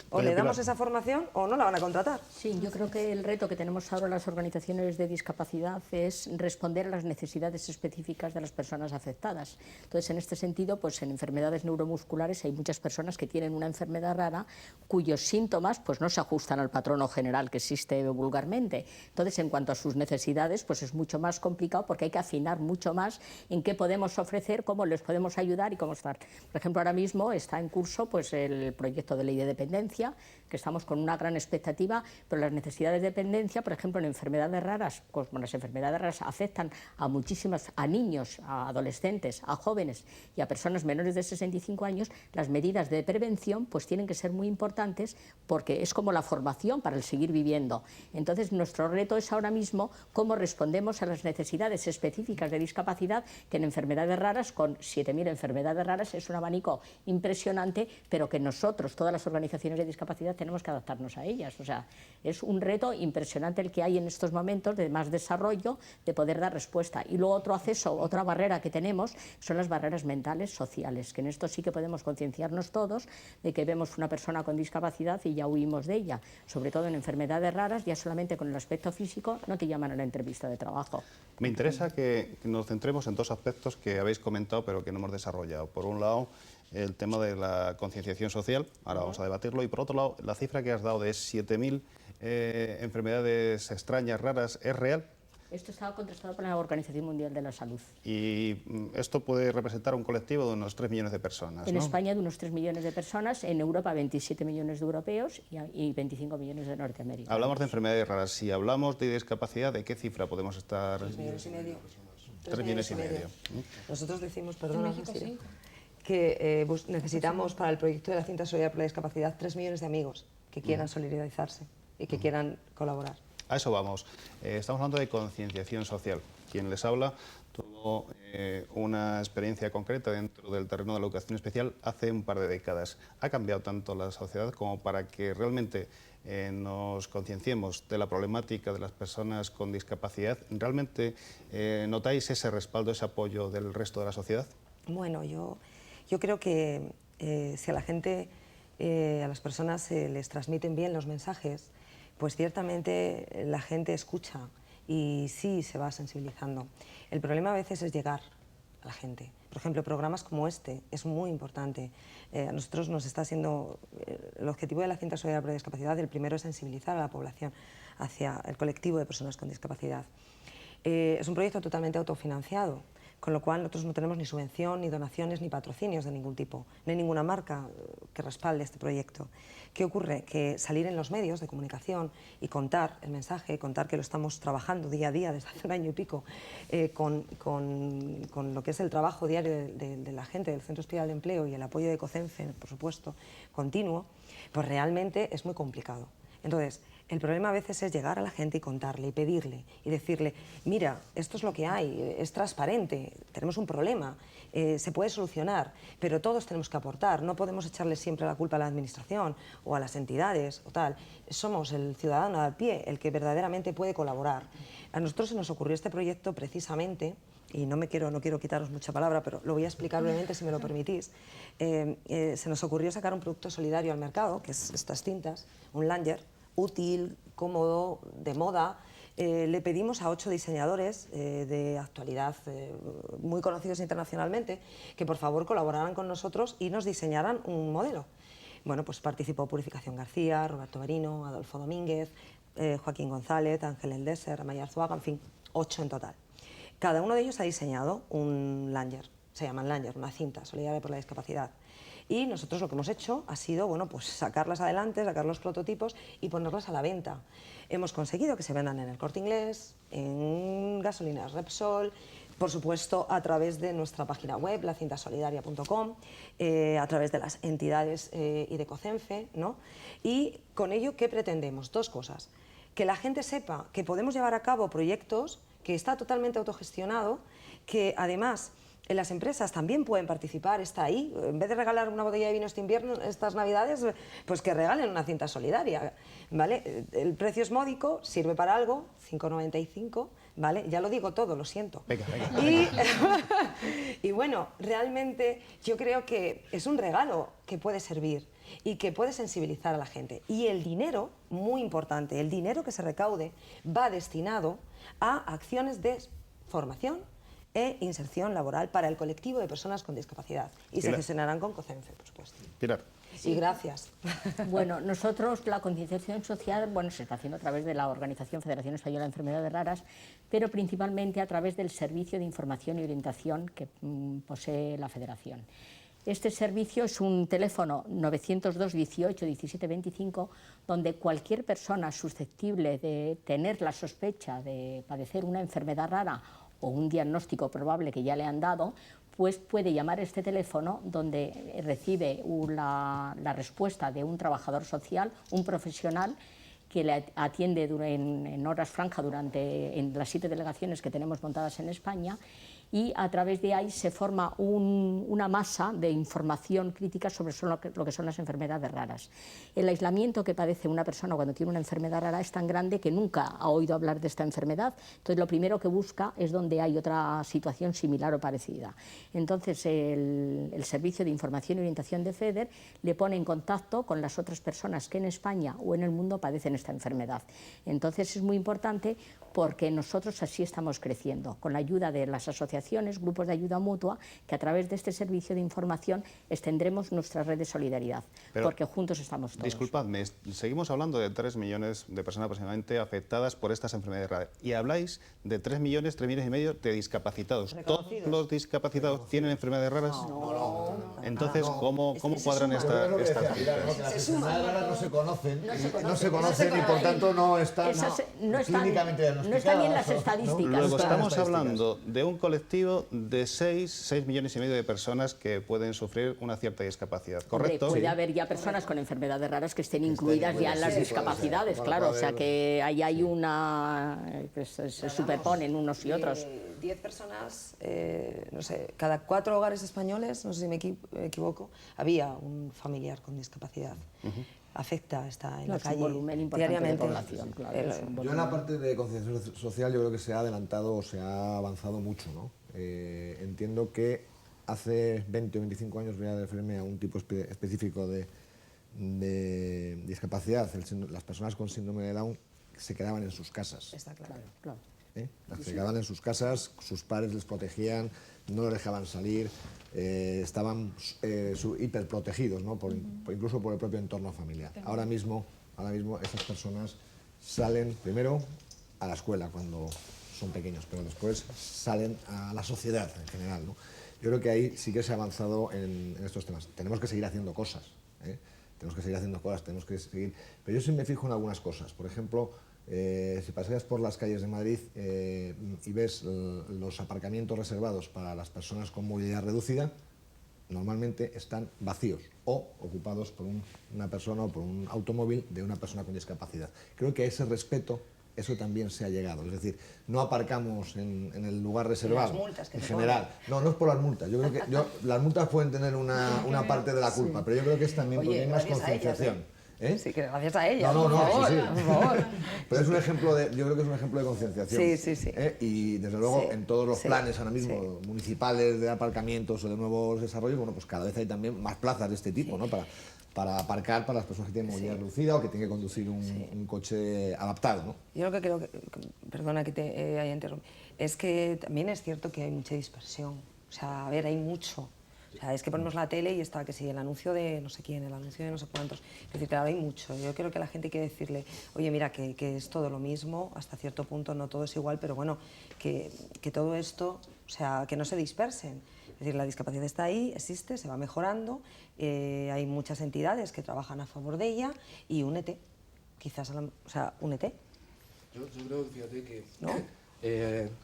[SPEAKER 2] O le damos esa formación o no la van a contratar.
[SPEAKER 6] Sí, yo creo que el reto que tenemos ahora las organizaciones de discapacidad es responder a las necesidades específicas de las personas afectadas. Entonces, en este sentido, pues en enfermedades neuromusculares hay muchas personas que tienen una enfermedad rara cuyos síntomas pues no se ajustan al patrón general que existe vulgarmente. Entonces, en cuanto a sus necesidades, pues es mucho más complicado porque hay que afinar mucho más en qué podemos ofrecer, cómo les podemos ayudar y cómo estar. Por ejemplo, ahora mismo está en curso pues el proyecto de ley de dependencia, que estamos con una gran expectativa, pero las necesidades de dependencia, por ejemplo, en enfermedades raras, como las enfermedades raras afectan a muchísimas, a niños, a adolescentes, a jóvenes y a personas menores de 65 años, las medidas de prevención pues tienen que ser muy importantes porque es como la formación para el seguir viviendo. Entonces, nuestro reto es ahora mismo cómo respondemos a las necesidades específicas de discapacidad, que en enfermedades raras, con 7.000 enfermedades raras, es un abanico impresionante, pero que nosotros, todas las organizaciones de discapacidad, tenemos que adaptarnos a ellas. O sea, es un reto impresionante el que hay en estos momentos de más desarrollo, de poder dar respuesta. Y luego otro acceso, otra barrera que tenemos son las barreras mentales sociales, que en esto sí que podemos concienciarnos todos de que vemos una persona con discapacidad y ya huimos de ella. Sobre todo en enfermedades raras, ya solamente con el aspecto físico no te llaman a la entrevista de trabajo.
[SPEAKER 1] Me interesa que nos centremos en dos aspectos que habéis comentado pero que no hemos desarrollado. Por un lado, el tema de la concienciación social, ahora vamos a debatirlo, y por otro lado, la cifra que has dado de 7.000 enfermedades extrañas, raras, ¿es real?
[SPEAKER 6] Esto estaba contrastado por la Organización Mundial de la Salud.
[SPEAKER 1] Y esto puede representar un colectivo de unos 3 millones de personas,
[SPEAKER 6] En
[SPEAKER 1] ¿no?
[SPEAKER 6] España de unos 3 millones de personas, en Europa 27 millones de europeos y 25 millones de norteamericanos.
[SPEAKER 1] Hablamos de enfermedades raras. Si hablamos de discapacidad, ¿de qué cifra podemos estar?
[SPEAKER 2] 3,5 millones.
[SPEAKER 1] 3 millones y medio.
[SPEAKER 2] Nosotros decimos, perdona, Cristina, que necesitamos para el proyecto de la cinta solidaria por la discapacidad 3 millones de amigos que quieran solidarizarse y que quieran colaborar.
[SPEAKER 1] A eso vamos. Estamos hablando de concienciación social. Quien les habla tuvo una experiencia concreta dentro del terreno de la educación especial hace un par de décadas. Ha cambiado tanto la sociedad como para que realmente nos concienciemos de la problemática de las personas con discapacidad. ¿Realmente notáis ese respaldo, ese apoyo del resto de la sociedad?
[SPEAKER 2] Bueno, yo creo que si a la gente, a las personas se les transmiten bien los mensajes, pues ciertamente la gente escucha y sí se va sensibilizando. El problema a veces es llegar a la gente. Por ejemplo, programas como este es muy importante. A nosotros nos está siendo el objetivo de la cinta solidaria por la discapacidad, el primero es sensibilizar a la población hacia el colectivo de personas con discapacidad. Es un proyecto totalmente autofinanciado, con lo cual nosotros no tenemos ni subvención, ni donaciones, ni patrocinios de ningún tipo. No hay ninguna marca que respalde este proyecto. ¿Qué ocurre? Que salir en los medios de comunicación y contar el mensaje, contar que lo estamos trabajando día a día desde hace un año y pico, con lo que es el trabajo diario de la gente del Centro Especial de Empleo y el apoyo de COCENFE, por supuesto, continuo, pues realmente es muy complicado. Entonces, el problema a veces es llegar a la gente y contarle y pedirle y decirle, mira, esto es lo que hay, es transparente, tenemos un problema, se puede solucionar, pero todos tenemos que aportar, no podemos echarle siempre la culpa a la administración o a las entidades o tal, somos el ciudadano al pie el que verdaderamente puede colaborar. A nosotros se nos ocurrió este proyecto precisamente, y no quiero quitaros mucha palabra, pero lo voy a explicar brevemente si me lo permitís. Se nos ocurrió sacar un producto solidario al mercado, que es estas cintas, un Langer, útil, cómodo, de moda. Le pedimos a 8 diseñadores de actualidad muy conocidos internacionalmente que por favor colaboraran con nosotros y nos diseñaran un modelo. Bueno, pues participó Purificación García, Roberto Merino, Adolfo Domínguez, Joaquín González, Ángel Eldesser, Amaya Arzuaga, en fin, 8 en total. Cada uno de ellos ha diseñado un Langer, se llaman Langer, una cinta solidaria por la discapacidad. Y nosotros lo que hemos hecho ha sido, bueno, pues sacarlas adelante, sacar los prototipos y ponerlas a la venta. Hemos conseguido que se vendan en el Corte Inglés, en gasolineras Repsol, por supuesto a través de nuestra página web, lacintasolidaria.com, a través de las entidades y de COCENFE, ¿no? Y con ello, ¿qué pretendemos? Dos cosas. Que la gente sepa que podemos llevar a cabo proyectos, que está totalmente autogestionado, que además las empresas también pueden participar, está ahí. En vez de regalar una botella de vino este invierno, estas navidades, pues que regalen una cinta solidaria, ¿vale? El precio es módico, sirve para algo, 5,95, ¿vale? Ya lo digo todo, lo siento.
[SPEAKER 1] Venga.
[SPEAKER 2] Y bueno, realmente yo creo que es un regalo que puede servir. y que puede sensibilizar a la gente. Y el dinero, muy importante, el dinero que se recaude va destinado a acciones de formación e inserción laboral para el colectivo de personas con discapacidad. Y se gestionarán con COCENFE, por supuesto.
[SPEAKER 1] Pilar.
[SPEAKER 2] Y gracias.
[SPEAKER 6] Bueno, nosotros la concienciación social, bueno, se está haciendo a través de la Organización Federación Española de Enfermedades Raras, pero principalmente a través del Servicio de Información y Orientación que posee la Federación. Este servicio es un teléfono 902 18 17 25, donde cualquier persona susceptible de tener la sospecha de padecer una enfermedad rara o un diagnóstico probable que ya le han dado, pues puede llamar a este teléfono, donde recibe la respuesta de un trabajador social, un profesional, que le atiende en horas franjas en las 7 delegaciones que tenemos montadas en España, y a través de ahí se forma una masa de información crítica sobre lo que son las enfermedades raras. El aislamiento que padece una persona cuando tiene una enfermedad rara es tan grande que nunca ha oído hablar de esta enfermedad, entonces lo primero que busca es donde hay otra situación similar o parecida. Entonces el Servicio de Información y Orientación de FEDER le pone en contacto con las otras personas que en España o en el mundo padecen esta enfermedad. Entonces es muy importante, porque nosotros así estamos creciendo, con la ayuda de las asociaciones, grupos de ayuda mutua, que a través de este servicio de información extendremos nuestra red de solidaridad, porque juntos estamos todos.
[SPEAKER 1] Disculpadme, seguimos hablando de 3 millones de personas aproximadamente afectadas por estas enfermedades raras, y habláis de 3 millones y medio de discapacitados. ¿Todos los discapacitados tienen enfermedades raras?
[SPEAKER 5] No.
[SPEAKER 1] Entonces, ¿cómo cuadran estas cifras?
[SPEAKER 5] Las enfermedades raras no se conocen y por tanto no están clínicamente diagnosticadas.
[SPEAKER 6] No están ni en las estadísticas.
[SPEAKER 1] Luego estamos hablando de un colectivo de 6 millones y medio de personas que pueden sufrir una cierta discapacidad, ¿correcto?
[SPEAKER 6] Puede haber ya personas con enfermedades raras que estén incluidas ya en las discapacidades, claro, o sea que ahí hay que se superponen unos y otros.
[SPEAKER 2] 10 personas, no sé, cada 4 hogares españoles, no sé si me equivoco, había un familiar con discapacidad. Afecta, está en la calle
[SPEAKER 6] es un volumen importante
[SPEAKER 2] diariamente.
[SPEAKER 6] de población, claro.
[SPEAKER 5] Yo en la parte de concienciación social yo creo que se ha adelantado o se ha avanzado mucho, ¿no? Entiendo que hace 20 o 25 años voy a referirme a un tipo específico de discapacidad. Las personas con síndrome de Down se quedaban en sus casas.
[SPEAKER 2] Está claro.
[SPEAKER 5] Se quedaban en sus casas, sus padres les protegían, no les dejaban salir, estaban hiperprotegidos, ¿no? Incluso por el propio entorno familiar. Ahora mismo estas personas salen primero a la escuela cuando son pequeños, pero después salen a la sociedad en general, ¿no? Yo creo que ahí sí que se ha avanzado en estos temas. Tenemos que seguir haciendo cosas, tenemos que seguir haciendo cosas, pero yo sí me fijo en algunas cosas. Por ejemplo, si paseas por las calles de Madrid y ves los aparcamientos reservados para las personas con movilidad reducida, normalmente están vacíos o ocupados por una persona o por un automóvil de una persona con discapacidad. Creo que a ese respeto eso también se ha llegado. Es decir, no aparcamos en el lugar reservado.
[SPEAKER 2] Las multas que
[SPEAKER 5] en
[SPEAKER 2] te
[SPEAKER 5] general. No es por las multas. Yo creo que las multas pueden tener una parte de la culpa, pero yo creo que es también porque hay más concienciación.
[SPEAKER 2] Sí, que gracias a ella.
[SPEAKER 5] No,
[SPEAKER 2] por favor,
[SPEAKER 5] sí.
[SPEAKER 2] por favor.
[SPEAKER 5] Pero es un ejemplo yo creo que es un ejemplo de concienciación.
[SPEAKER 2] Sí.
[SPEAKER 5] Y desde luego en todos los planes ahora mismo municipales de aparcamientos o de nuevos desarrollos, bueno, pues cada vez hay también más plazas de este tipo, ¿no? Para aparcar para las personas que tienen movilidad reducida o que tienen que conducir un coche adaptado, ¿no?
[SPEAKER 2] Yo lo que creo, perdona que te haya interrumpido, es que también es cierto que hay mucha dispersión. O sea, a ver, hay mucho. O sea, es que ponemos la tele y está que si el anuncio de no sé quién, el anuncio de no sé cuántos. Es decir, claro, hay mucho. Yo creo que la gente hay que decirle, oye, mira, que es todo lo mismo, hasta cierto punto no todo es igual, pero bueno, que todo esto, o sea, que no se dispersen. Es decir, la discapacidad está ahí, existe, se va mejorando, hay muchas entidades que trabajan a favor de ella y únete, quizás, únete.
[SPEAKER 4] Yo creo, fíjate que,
[SPEAKER 2] ¿no?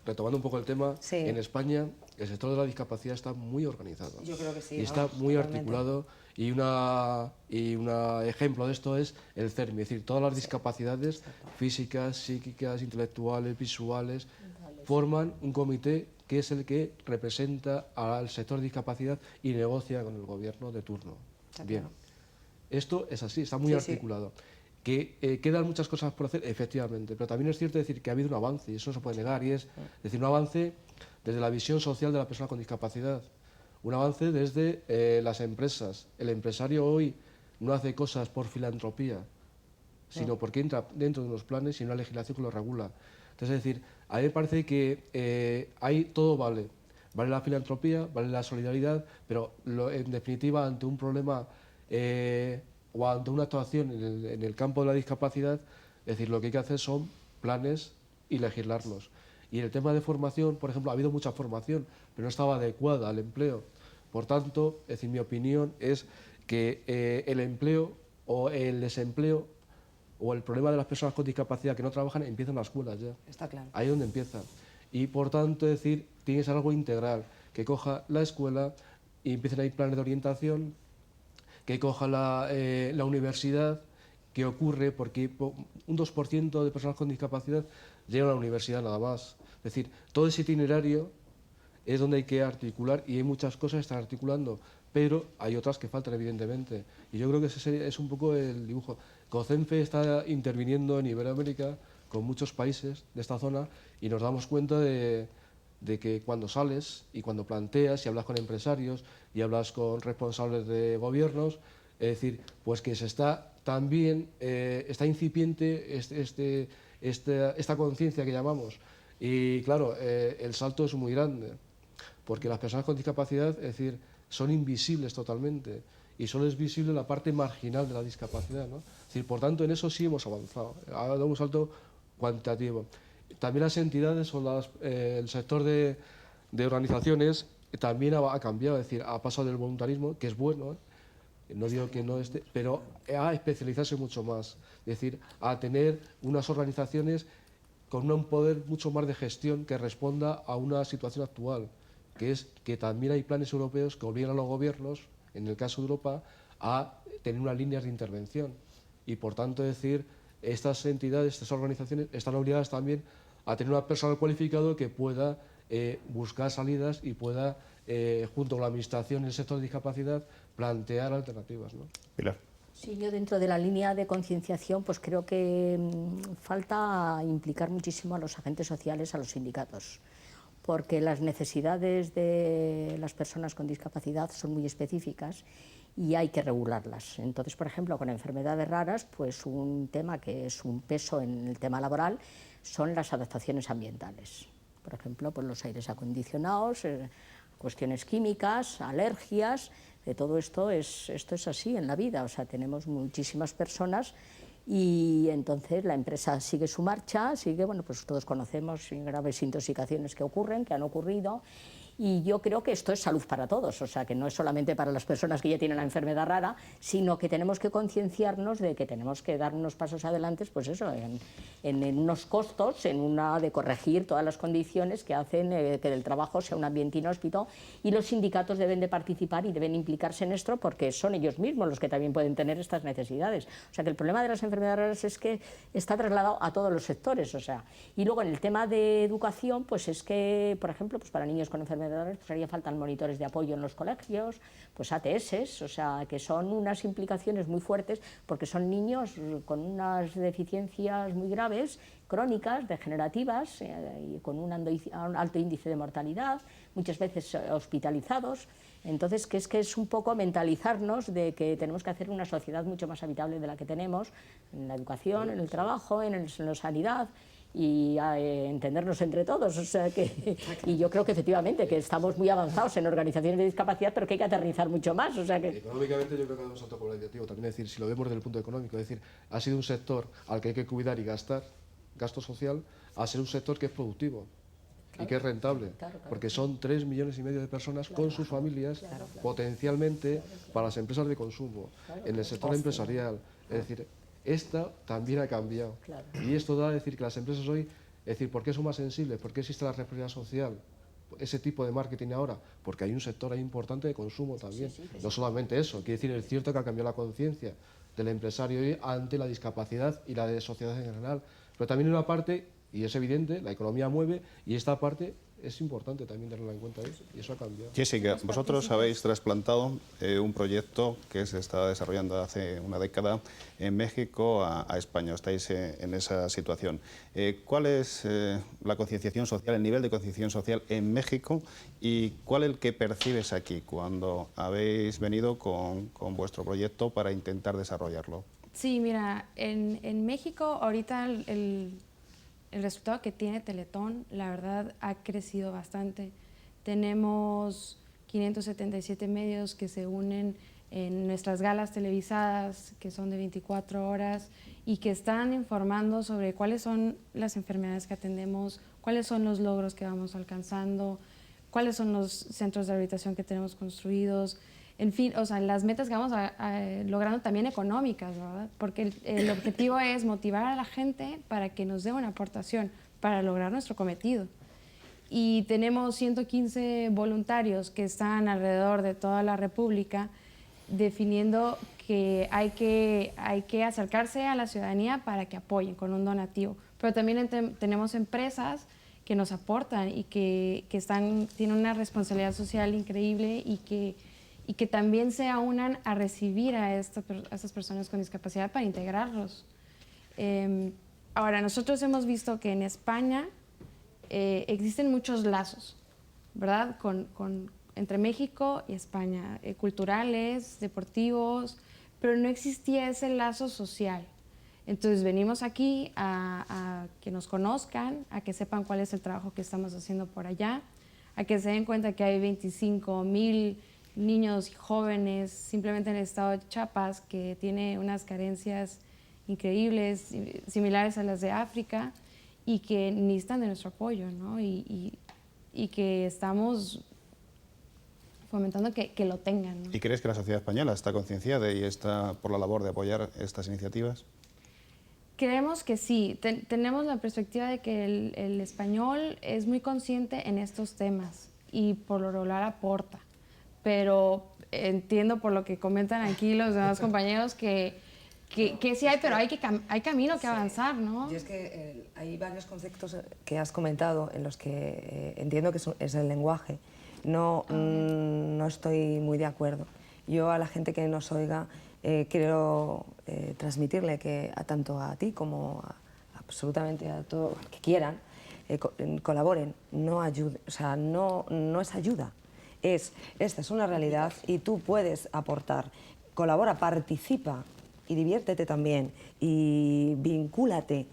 [SPEAKER 4] retomando un poco el tema,
[SPEAKER 2] Sí.
[SPEAKER 4] en España el sector de la discapacidad está muy organizado.
[SPEAKER 2] Yo creo que sí.
[SPEAKER 4] Y está muy articulado, y un ejemplo de esto es el CERMI, es decir, todas las discapacidades físicas, psíquicas, intelectuales, visuales, forman un comité que es el que representa al sector de discapacidad y negocia con el gobierno de turno. Bien, esto es así, está muy articulado. Que quedan muchas cosas por hacer, efectivamente, pero también es cierto decir que ha habido un avance, y eso no se puede negar, y es decir, un avance desde la visión social de la persona con discapacidad, un avance desde las empresas. El empresario hoy no hace cosas por filantropía, sino porque entra dentro de unos planes y una legislación que lo regula. Entonces, es decir, a mí me parece que ahí todo vale. Vale la filantropía, vale la solidaridad, pero en definitiva, ante un problema o ante una actuación en el campo de la discapacidad, es decir, lo que hay que hacer son planes y legislarlos. Y en el tema de formación, por ejemplo, ha habido mucha formación, pero no estaba adecuada al empleo. Por tanto, es decir, mi opinión es que el empleo o el desempleo o el problema de las personas con discapacidad que no trabajan empieza en las escuelas ya.
[SPEAKER 2] Está claro.
[SPEAKER 4] Ahí es donde empieza. Y por tanto, es decir, tiene que ser algo integral, que coja la escuela y empiecen a ir planes de orientación, que coja la universidad, que ocurre porque un 2% de personas con discapacidad llegan a la universidad nada más. Es decir, todo ese itinerario es donde hay que articular y hay muchas cosas que están articulando, pero hay otras que faltan evidentemente. Y yo creo que ese es un poco el dibujo. COCENFE está interviniendo en Iberoamérica con muchos países de esta zona y nos damos cuenta de que cuando sales y cuando planteas y hablas con empresarios y hablas con responsables de gobiernos, es decir, pues que se está también, está incipiente esta conciencia que llamamos. Y claro, el salto es muy grande, porque las personas con discapacidad, es decir, son invisibles totalmente y solo es visible la parte marginal de la discapacidad, ¿no? Es decir, por tanto, en eso sí hemos avanzado, ha dado un salto cuantitativo. También las entidades o el sector de organizaciones también ha cambiado, es decir, ha pasado del voluntarismo, que es bueno, no digo que no esté, pero a especializarse mucho más, es decir, a tener unas organizaciones con un poder mucho más de gestión que responda a una situación actual, que es que también hay planes europeos que obligan a los gobiernos, en el caso de Europa, a tener unas líneas de intervención. Y por tanto, es decir, estas entidades, estas organizaciones están obligadas también a tener un personal cualificado que pueda buscar salidas y pueda, junto con la administración y el sector de discapacidad, plantear alternativas, ¿no?
[SPEAKER 1] Pilar.
[SPEAKER 6] Sí, yo dentro de la línea de concienciación pues creo que falta implicar muchísimo a los agentes sociales, a los sindicatos, porque las necesidades de las personas con discapacidad son muy específicas y hay que regularlas. Entonces, por ejemplo, con enfermedades raras, pues un tema que es un peso en el tema laboral son las adaptaciones ambientales. Por ejemplo, pues los aires acondicionados, cuestiones químicas, alergias, de todo esto es así en la vida, o sea, tenemos muchísimas personas y entonces la empresa sigue su marcha, bueno, pues todos conocemos graves intoxicaciones que ocurren, que han ocurrido, y yo creo que esto es salud para todos, o sea, que no es solamente para las personas que ya tienen la enfermedad rara, sino que tenemos que concienciarnos de que tenemos que dar unos pasos adelante, pues eso, en unos costos, de corregir todas las condiciones que hacen que el trabajo sea un ambiente inhóspito, y los sindicatos deben de participar y deben implicarse en esto porque son ellos mismos los que también pueden tener estas necesidades. O sea, que el problema de las enfermedades raras es que está trasladado a todos los sectores, o sea, y luego en el tema de educación, pues es que, por ejemplo, pues para niños con enfermedades pues haría falta monitores de apoyo en los colegios, pues ATS, o sea, que son unas implicaciones muy fuertes porque son niños con unas deficiencias muy graves, crónicas, degenerativas, y con un alto índice de mortalidad, muchas veces hospitalizados. Entonces, que es un poco mentalizarnos de que tenemos que hacer una sociedad mucho más habitable de la que tenemos, en la educación, en el trabajo, en la sanidad, y a entendernos entre todos, o sea que, y yo creo que efectivamente que estamos muy avanzados en organizaciones de discapacidad, pero que hay que aterrizar mucho más, o sea que...
[SPEAKER 4] Económicamente yo creo que ha dado un salto cualitativo, también es decir, si lo vemos desde el punto económico, es decir, ha sido un sector al que hay que cuidar y gastar, gasto social, a ser un sector que es productivo y que es rentable, porque son 3,5 millones de personas con sus familias, potencialmente para las empresas de consumo, en el sector empresarial, es decir, esta también ha cambiado. Claro. Y esto da a decir que las empresas hoy, es decir, ¿por qué son más sensibles? ¿Por qué existe la responsabilidad social? Ese tipo de marketing ahora, porque hay un sector ahí importante de consumo también. Sí, no solamente eso, quiere decir, es cierto que ha cambiado la conciencia del empresario hoy ante la discapacidad y la de sociedad en general, pero también hay una parte, y es evidente, la economía mueve, y esta parte es importante también tenerla en cuenta ahí, y eso ha cambiado.
[SPEAKER 1] Jessica, vosotros habéis trasplantado un proyecto que se está desarrollando hace una década en México a España. Estáis en esa situación. ¿Cuál es la concienciación social, el nivel de concienciación social en México y cuál es el que percibes aquí cuando habéis venido con vuestro proyecto para intentar desarrollarlo?
[SPEAKER 3] Sí, mira, en México ahorita el resultado que tiene Teletón, la verdad, ha crecido bastante. Tenemos 577 medios que se unen en nuestras galas televisadas, que son de 24 horas, y que están informando sobre cuáles son las enfermedades que atendemos, cuáles son los logros que vamos alcanzando, cuáles son los centros de rehabilitación que tenemos construidos, en fin, o sea, las metas que vamos logrando también económicas, ¿verdad? Porque el objetivo es motivar a la gente para que nos dé una aportación para lograr nuestro cometido. Y tenemos 115 voluntarios que están alrededor de toda la República definiendo que hay que acercarse a la ciudadanía para que apoyen con un donativo. Pero también tenemos empresas que nos aportan y que tienen una responsabilidad social increíble y que también se aunan a recibir a estas personas con discapacidad para integrarlos. Ahora, nosotros hemos visto que en España existen muchos lazos, ¿verdad? Entre México y España, culturales, deportivos, pero no existía ese lazo social. Entonces venimos aquí a que nos conozcan, a que sepan cuál es el trabajo que estamos haciendo por allá, a que se den cuenta que hay 25,000 niños y jóvenes simplemente en el estado de Chiapas que tiene unas carencias increíbles, similares a las de África, y que necesitan de nuestro apoyo, ¿no? Y que estamos fomentando que lo tengan, ¿no?
[SPEAKER 1] ¿Y crees que la sociedad española está concienciada y está por la labor de apoyar estas iniciativas?
[SPEAKER 3] Creemos que sí. Tenemos la perspectiva de que el español es muy consciente en estos temas y por lo regular aporta. Pero entiendo por lo que comentan aquí los demás compañeros que sí hay, pero hay camino que avanzar, ¿no?
[SPEAKER 2] Y es que hay varios conceptos que has comentado en los que entiendo que es el lenguaje. No estoy muy de acuerdo. Yo a la gente que nos oiga quiero transmitirle que tanto a ti como absolutamente a todos los que quieran colaboren, no ayude, o sea, no es ayuda. Esta es una realidad y tú puedes aportar. Colabora, participa y diviértete también y vincúlate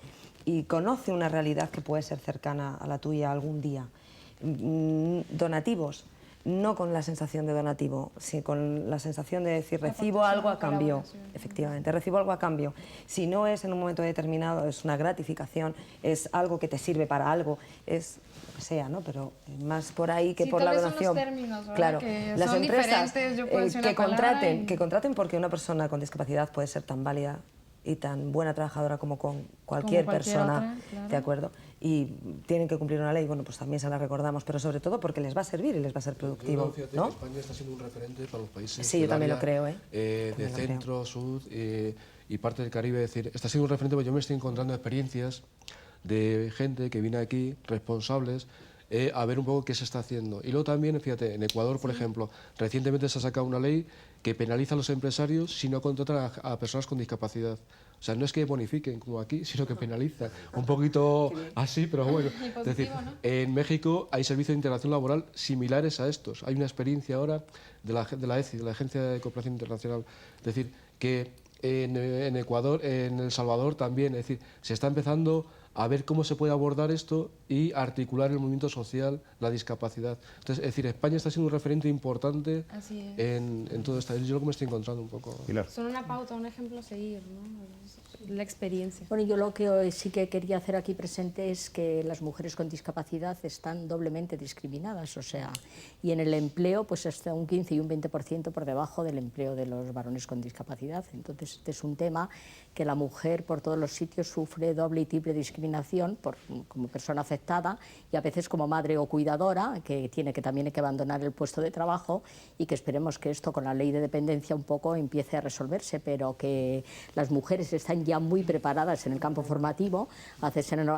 [SPEAKER 2] y conoce una realidad que puede ser cercana a la tuya algún día. Donativos, no con la sensación de donativo, sino con la sensación de decir recibo algo a cambio. Efectivamente, recibo algo a cambio. Si no es en un momento determinado, es una gratificación, es algo que te sirve para algo, es lo que sea, ¿no? Pero más por ahí que por la donación.
[SPEAKER 3] Términos,
[SPEAKER 2] claro,
[SPEAKER 3] que
[SPEAKER 2] las
[SPEAKER 3] son
[SPEAKER 2] empresas que contraten porque una persona con discapacidad puede ser tan válida y tan buena trabajadora como con cualquier persona,
[SPEAKER 3] otra, claro.
[SPEAKER 2] ¿De acuerdo? Y tienen que cumplir una ley, bueno, pues también se la recordamos, pero sobre todo porque les va a servir y les va a ser productivo,
[SPEAKER 4] Fíjate,
[SPEAKER 2] ¿no?
[SPEAKER 4] que España está siendo un referente para los países
[SPEAKER 2] Sí, yo
[SPEAKER 4] del
[SPEAKER 2] también
[SPEAKER 4] área,
[SPEAKER 2] lo creo,
[SPEAKER 4] de centro, sur y parte del Caribe. Es decir, está siendo un referente porque yo me estoy encontrando experiencias de gente que viene aquí, responsables, a ver un poco qué se está haciendo. Y luego también, fíjate, en Ecuador, por ejemplo, recientemente se ha sacado una ley que penaliza a los empresarios si no contratan a personas con discapacidad. O sea, no es que bonifiquen como aquí, sino que penalizan. Un poquito así, pero bueno. Es decir, en México hay servicios de integración laboral similares a estos. Hay una experiencia ahora de la ECI, de la Agencia de Cooperación Internacional. Es decir, que en Ecuador, en El Salvador también. Es decir, se está empezando a ver cómo se puede abordar esto y articular el movimiento social, la discapacidad. Entonces, es decir, España está siendo un referente importante en todo esto. Yo lo que me estoy encontrando un poco.
[SPEAKER 1] Pilar.
[SPEAKER 3] Son una pauta, un ejemplo a seguir, ¿no? La experiencia.
[SPEAKER 6] Bueno, yo lo que hoy sí que quería hacer aquí presente es que las mujeres con discapacidad están doblemente discriminadas, o sea, y en el empleo pues está un 15 y un 20% por debajo del empleo de los varones con discapacidad. Entonces, este es un tema que la mujer por todos los sitios sufre doble y triple discriminación como persona afectada y a veces como madre o cuidadora, que también que abandonar el puesto de trabajo y que esperemos que esto con la ley de dependencia un poco empiece a resolverse, pero que las mujeres están están ya muy preparadas en el campo formativo, acceden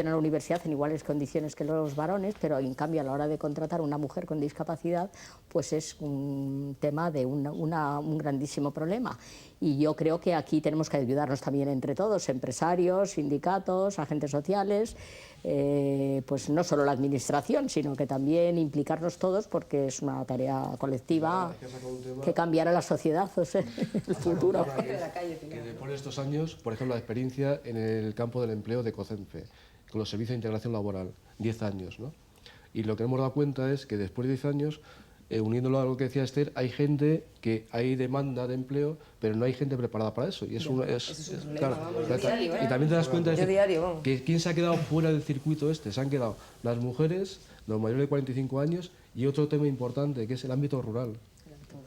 [SPEAKER 6] a la universidad en iguales condiciones que los varones, pero en cambio a la hora de contratar a una mujer con discapacidad, pues es un tema de un grandísimo problema. Y yo creo que aquí tenemos que ayudarnos también entre todos, empresarios, sindicatos, agentes sociales, pues no solo la administración, sino que también implicarnos todos, porque es una tarea colectiva que cambiará la sociedad, o sea, el futuro.
[SPEAKER 4] Que por estos años, por ejemplo, la experiencia en el campo del empleo de COCENFE, con los servicios de integración laboral, 10 años, ¿no? Y lo que hemos dado cuenta es que después de 10 años, uniéndolo a lo que decía Esther, hay gente que hay demanda de empleo, pero no hay gente preparada para eso. Y eso claro, y también te das cuenta de que quién se ha quedado fuera del circuito este. Se han quedado las mujeres, los mayores de 45 años, y otro tema importante, que es el ámbito rural,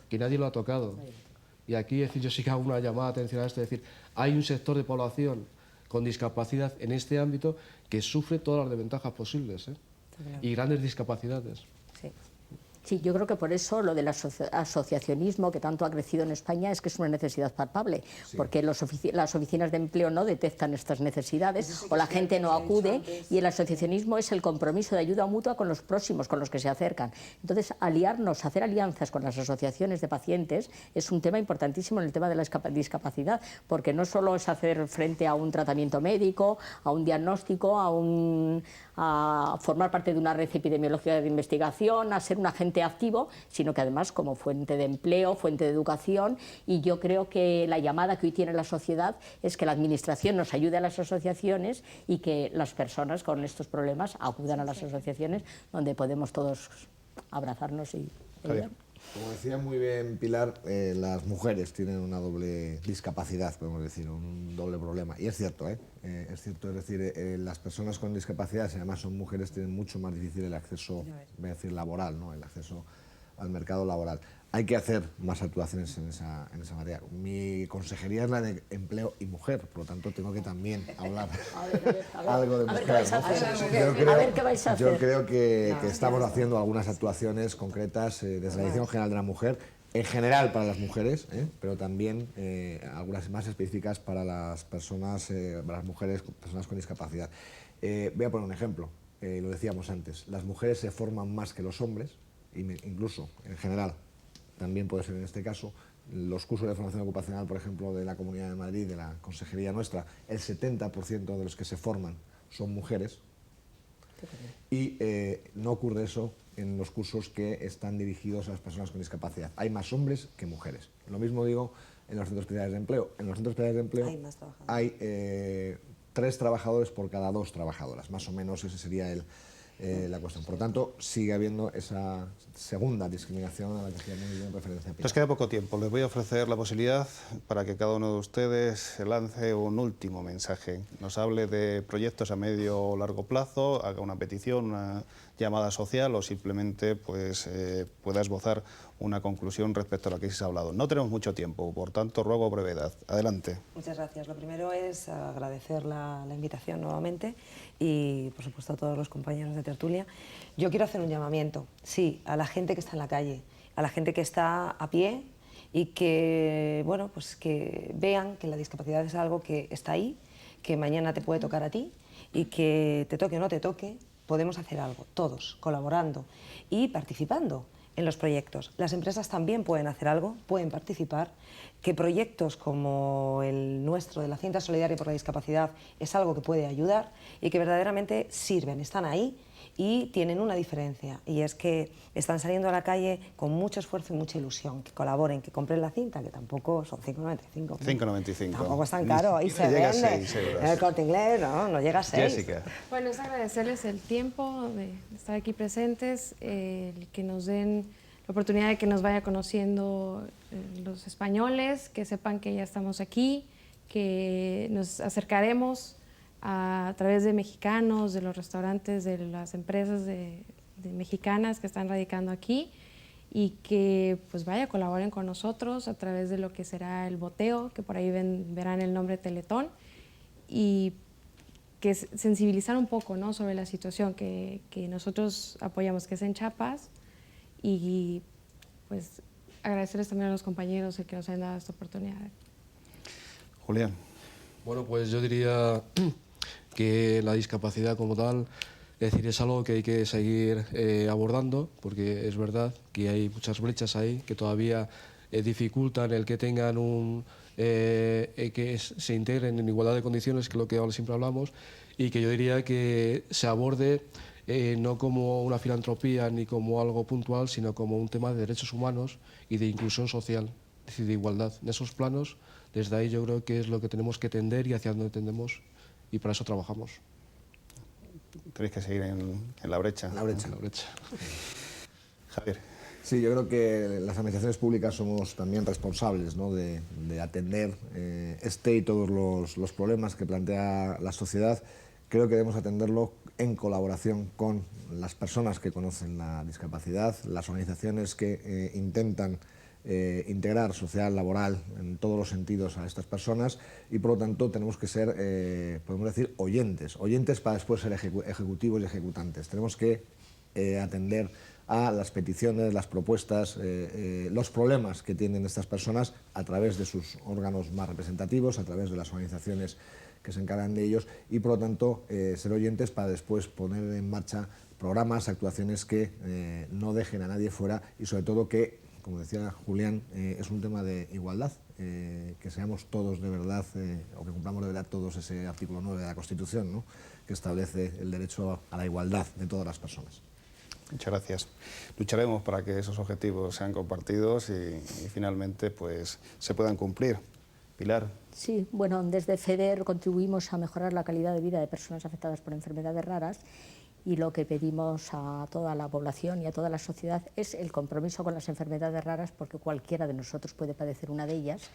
[SPEAKER 4] que nadie lo ha tocado. Y aquí yo sí que hago una llamada de atención a esto, es decir, hay un sector de población con discapacidad en este ámbito que sufre todas las desventajas posibles, y grandes discapacidades.
[SPEAKER 6] Sí. Sí, yo creo que por eso lo del asociacionismo que tanto ha crecido en España es que es una necesidad palpable, porque las oficinas de empleo no detectan estas necesidades o la gente no acude, y el asociacionismo es el compromiso de ayuda mutua con los próximos, con los que se acercan. Entonces, hacer alianzas con las asociaciones de pacientes es un tema importantísimo en el tema de la discapacidad, porque no solo es hacer frente a un tratamiento médico, a un diagnóstico, a formar parte de una red epidemiológica de investigación, a ser un agente activo, sino que además como fuente de empleo, fuente de educación. Y yo creo que la llamada que hoy tiene la sociedad es que la administración nos ayude a las asociaciones y que las personas con estos problemas acudan a las asociaciones, donde podemos todos abrazarnos y ayudar.
[SPEAKER 5] Como decía muy bien Pilar, las mujeres tienen una doble discapacidad, podemos decir, un doble problema. Y es cierto, es cierto, es decir, las personas con discapacidad, si además son mujeres, tienen mucho más difícil el acceso, voy a decir, laboral, ¿no? El acceso al mercado laboral. Hay que hacer más actuaciones en esa materia. Mi consejería es la de empleo y mujer, por lo tanto tengo que también hablar algo de mujer. Yo creo que estamos haciendo algunas actuaciones concretas desde la Dirección General de la Mujer, en general para las mujeres, pero también algunas más específicas para las personas, para las mujeres, personas con discapacidad. Voy a poner un ejemplo, lo decíamos antes, las mujeres se forman más que los hombres, incluso en general. También puede ser en este caso, los cursos de formación ocupacional, por ejemplo, de la Comunidad de Madrid, de la consejería nuestra, el 70% de los que se forman son mujeres, y no ocurre eso en los cursos que están dirigidos a las personas con discapacidad. Hay más hombres que mujeres. Lo mismo digo en los centros especiales de empleo. En los centros especiales de empleo hay 3 trabajadores por cada 2 trabajadoras. Más o menos ese sería la cuestión. Por lo tanto, sigue habiendo esa segunda discriminación a la que hacía muy bien referencia.
[SPEAKER 1] Nos queda poco tiempo. Les voy a ofrecer la posibilidad para que cada uno de ustedes lance un último mensaje. Nos hable de proyectos a medio o largo plazo, haga una petición, una llamada social o simplemente pues, pueda esbozar una conclusión respecto a lo que se ha hablado. No tenemos mucho tiempo, por tanto ruego brevedad. Adelante.
[SPEAKER 2] Muchas gracias. Lo primero es agradecer la invitación nuevamente y, por supuesto, a todos los compañeros de tertulia. Yo quiero hacer un llamamiento, sí, a la gente que está en la calle, a la gente que está a pie y que, bueno, pues que vean que la discapacidad es algo que está ahí, que mañana te puede tocar a ti y que te toque o no te toque, podemos hacer algo, todos, colaborando y participando en los proyectos. Las empresas también pueden hacer algo, pueden participar, que proyectos como el nuestro de la Cinta Solidaria por la Discapacidad es algo que puede ayudar y que verdaderamente sirven, están ahí y tienen una diferencia, y es que están saliendo a la calle con mucho esfuerzo y mucha ilusión, que colaboren, que compren la cinta, que tampoco son 5,95.
[SPEAKER 1] 5,95.
[SPEAKER 2] Tampoco es tan caro, y se
[SPEAKER 1] llega
[SPEAKER 2] vende.
[SPEAKER 1] A 6 euros.
[SPEAKER 2] En el Corte Inglés no llega a 6.
[SPEAKER 1] Jessica.
[SPEAKER 3] Bueno, es agradecerles el tiempo de estar aquí presentes, el que nos den la oportunidad de que nos vaya conociendo los españoles, que sepan que ya estamos aquí, que nos acercaremos a través de mexicanos, de los restaurantes, de las empresas de mexicanas que están radicando aquí, y que pues vaya, colaboren con nosotros a través de lo que será el boteo, que por ahí verán el nombre Teletón, y que sensibilizar un poco, ¿no?, sobre la situación que nosotros apoyamos, que es en Chiapas, y pues agradecerles también a los compañeros el que nos hayan dado esta oportunidad.
[SPEAKER 1] Julián.
[SPEAKER 4] Bueno, pues yo diría que la discapacidad como tal, es decir, es algo que hay que seguir abordando, porque es verdad que hay muchas brechas ahí que todavía dificultan el que tengan se integren en igualdad de condiciones, que es lo que ahora siempre hablamos, y que yo diría que se aborde no como una filantropía ni como algo puntual, sino como un tema de derechos humanos y de inclusión social, es decir, de igualdad. En esos planos, desde ahí yo creo que es lo que tenemos que tender y hacia donde tendemos, y para eso trabajamos.
[SPEAKER 1] Tenéis que seguir en la brecha.
[SPEAKER 5] En la brecha.
[SPEAKER 4] En la brecha.
[SPEAKER 1] Javier.
[SPEAKER 5] Sí, yo creo que las administraciones públicas somos también responsables, ¿no?, de atender este y todos los problemas que plantea la sociedad. Creo que debemos atenderlo en colaboración con las personas que conocen la discapacidad, las organizaciones que intentan integrar social, laboral, en todos los sentidos a estas personas, y por lo tanto tenemos que ser, podemos decir, oyentes para después ser ejecutivos y ejecutantes. Tenemos que atender a las peticiones, las propuestas, los problemas que tienen estas personas a través de sus órganos más representativos, a través de las organizaciones que se encargan de ellos, y por lo tanto ser oyentes para después poner en marcha programas, actuaciones que no dejen a nadie fuera, y sobre todo que, como decía Julián, es un tema de igualdad, que seamos todos de verdad, o que cumplamos de verdad todos ese artículo 9 de la Constitución, ¿no?, que establece el derecho a la igualdad de todas las personas.
[SPEAKER 1] Muchas gracias. Lucharemos para que esos objetivos sean compartidos y finalmente pues, se puedan cumplir. Pilar.
[SPEAKER 6] Sí, bueno, desde FEDER contribuimos a mejorar la calidad de vida de personas afectadas por enfermedades raras, y lo que pedimos a toda la población y a toda la sociedad es el compromiso con las enfermedades raras, porque cualquiera de nosotros puede padecer una de ellas,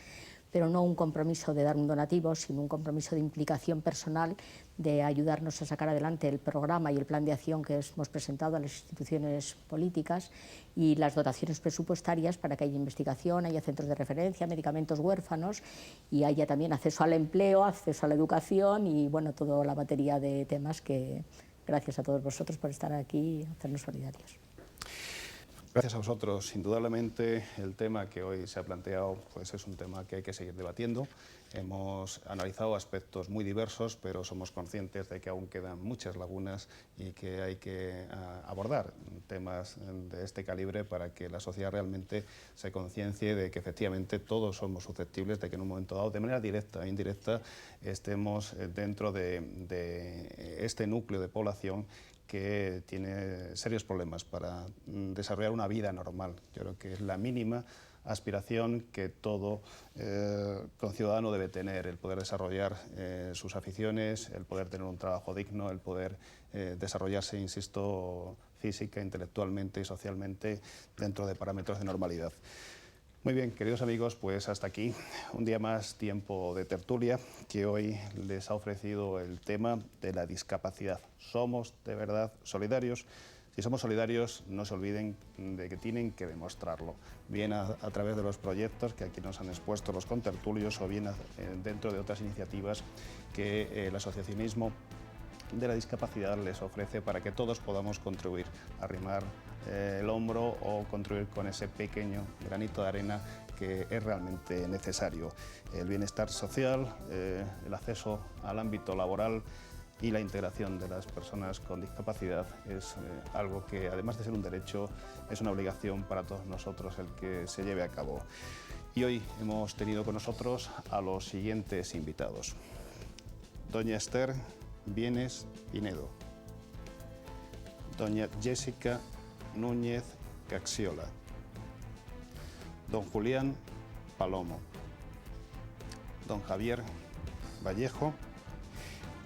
[SPEAKER 6] pero no un compromiso de dar un donativo, sino un compromiso de implicación personal, de ayudarnos a sacar adelante el programa y el plan de acción que hemos presentado a las instituciones políticas, y las dotaciones presupuestarias para que haya investigación, haya centros de referencia, medicamentos huérfanos, y haya también acceso al empleo, acceso a la educación y bueno, toda la batería de temas que, gracias a todos vosotros por estar aquí y hacernos solidarios.
[SPEAKER 1] Gracias a vosotros. Indudablemente el tema que hoy se ha planteado pues es un tema que hay que seguir debatiendo. Hemos analizado aspectos muy diversos, pero somos conscientes de que aún quedan muchas lagunas y que hay que abordar temas de este calibre para que la sociedad realmente se conciencie de que efectivamente todos somos susceptibles de que en un momento dado, de manera directa e indirecta, estemos dentro de este núcleo de población que tiene serios problemas para desarrollar una vida normal. Yo creo que es la mínima aspiración que todo conciudadano debe tener, el poder desarrollar sus aficiones, el poder tener un trabajo digno, el poder desarrollarse, insisto, física, intelectualmente y socialmente dentro de parámetros de normalidad. Muy bien, queridos amigos, pues hasta aquí un día más, tiempo de tertulia, que hoy les ha ofrecido el tema de la discapacidad. ¿Somos de verdad solidarios? Si somos solidarios, no se olviden de que tienen que demostrarlo, bien a través de los proyectos que aquí nos han expuesto los contertulios, o bien dentro de otras iniciativas que el asociacionismo de la discapacidad les ofrece para que todos podamos contribuir, arrimar el hombro o contribuir con ese pequeño granito de arena que es realmente necesario. El bienestar social, el acceso al ámbito laboral y la integración de las personas con discapacidad es algo que, además de ser un derecho, es una obligación para todos nosotros el que se lleve a cabo. Y hoy hemos tenido con nosotros a los siguientes invitados. Doña Esther Vienes Pinedo, doña Jessica Núñez Caxiola, don Julián Palomo, don Javier Vallejo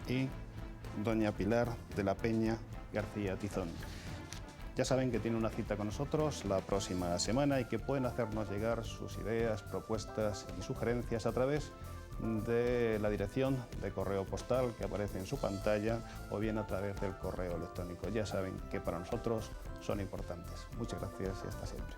[SPEAKER 1] y doña Pilar de la Peña García Tizón. Ya saben que tienen una cita con nosotros la próxima semana y que pueden hacernos llegar sus ideas, propuestas y sugerencias a través de la dirección de correo postal que aparece en su pantalla o bien a través del correo electrónico. Ya saben que para nosotros son importantes. Muchas gracias y hasta siempre.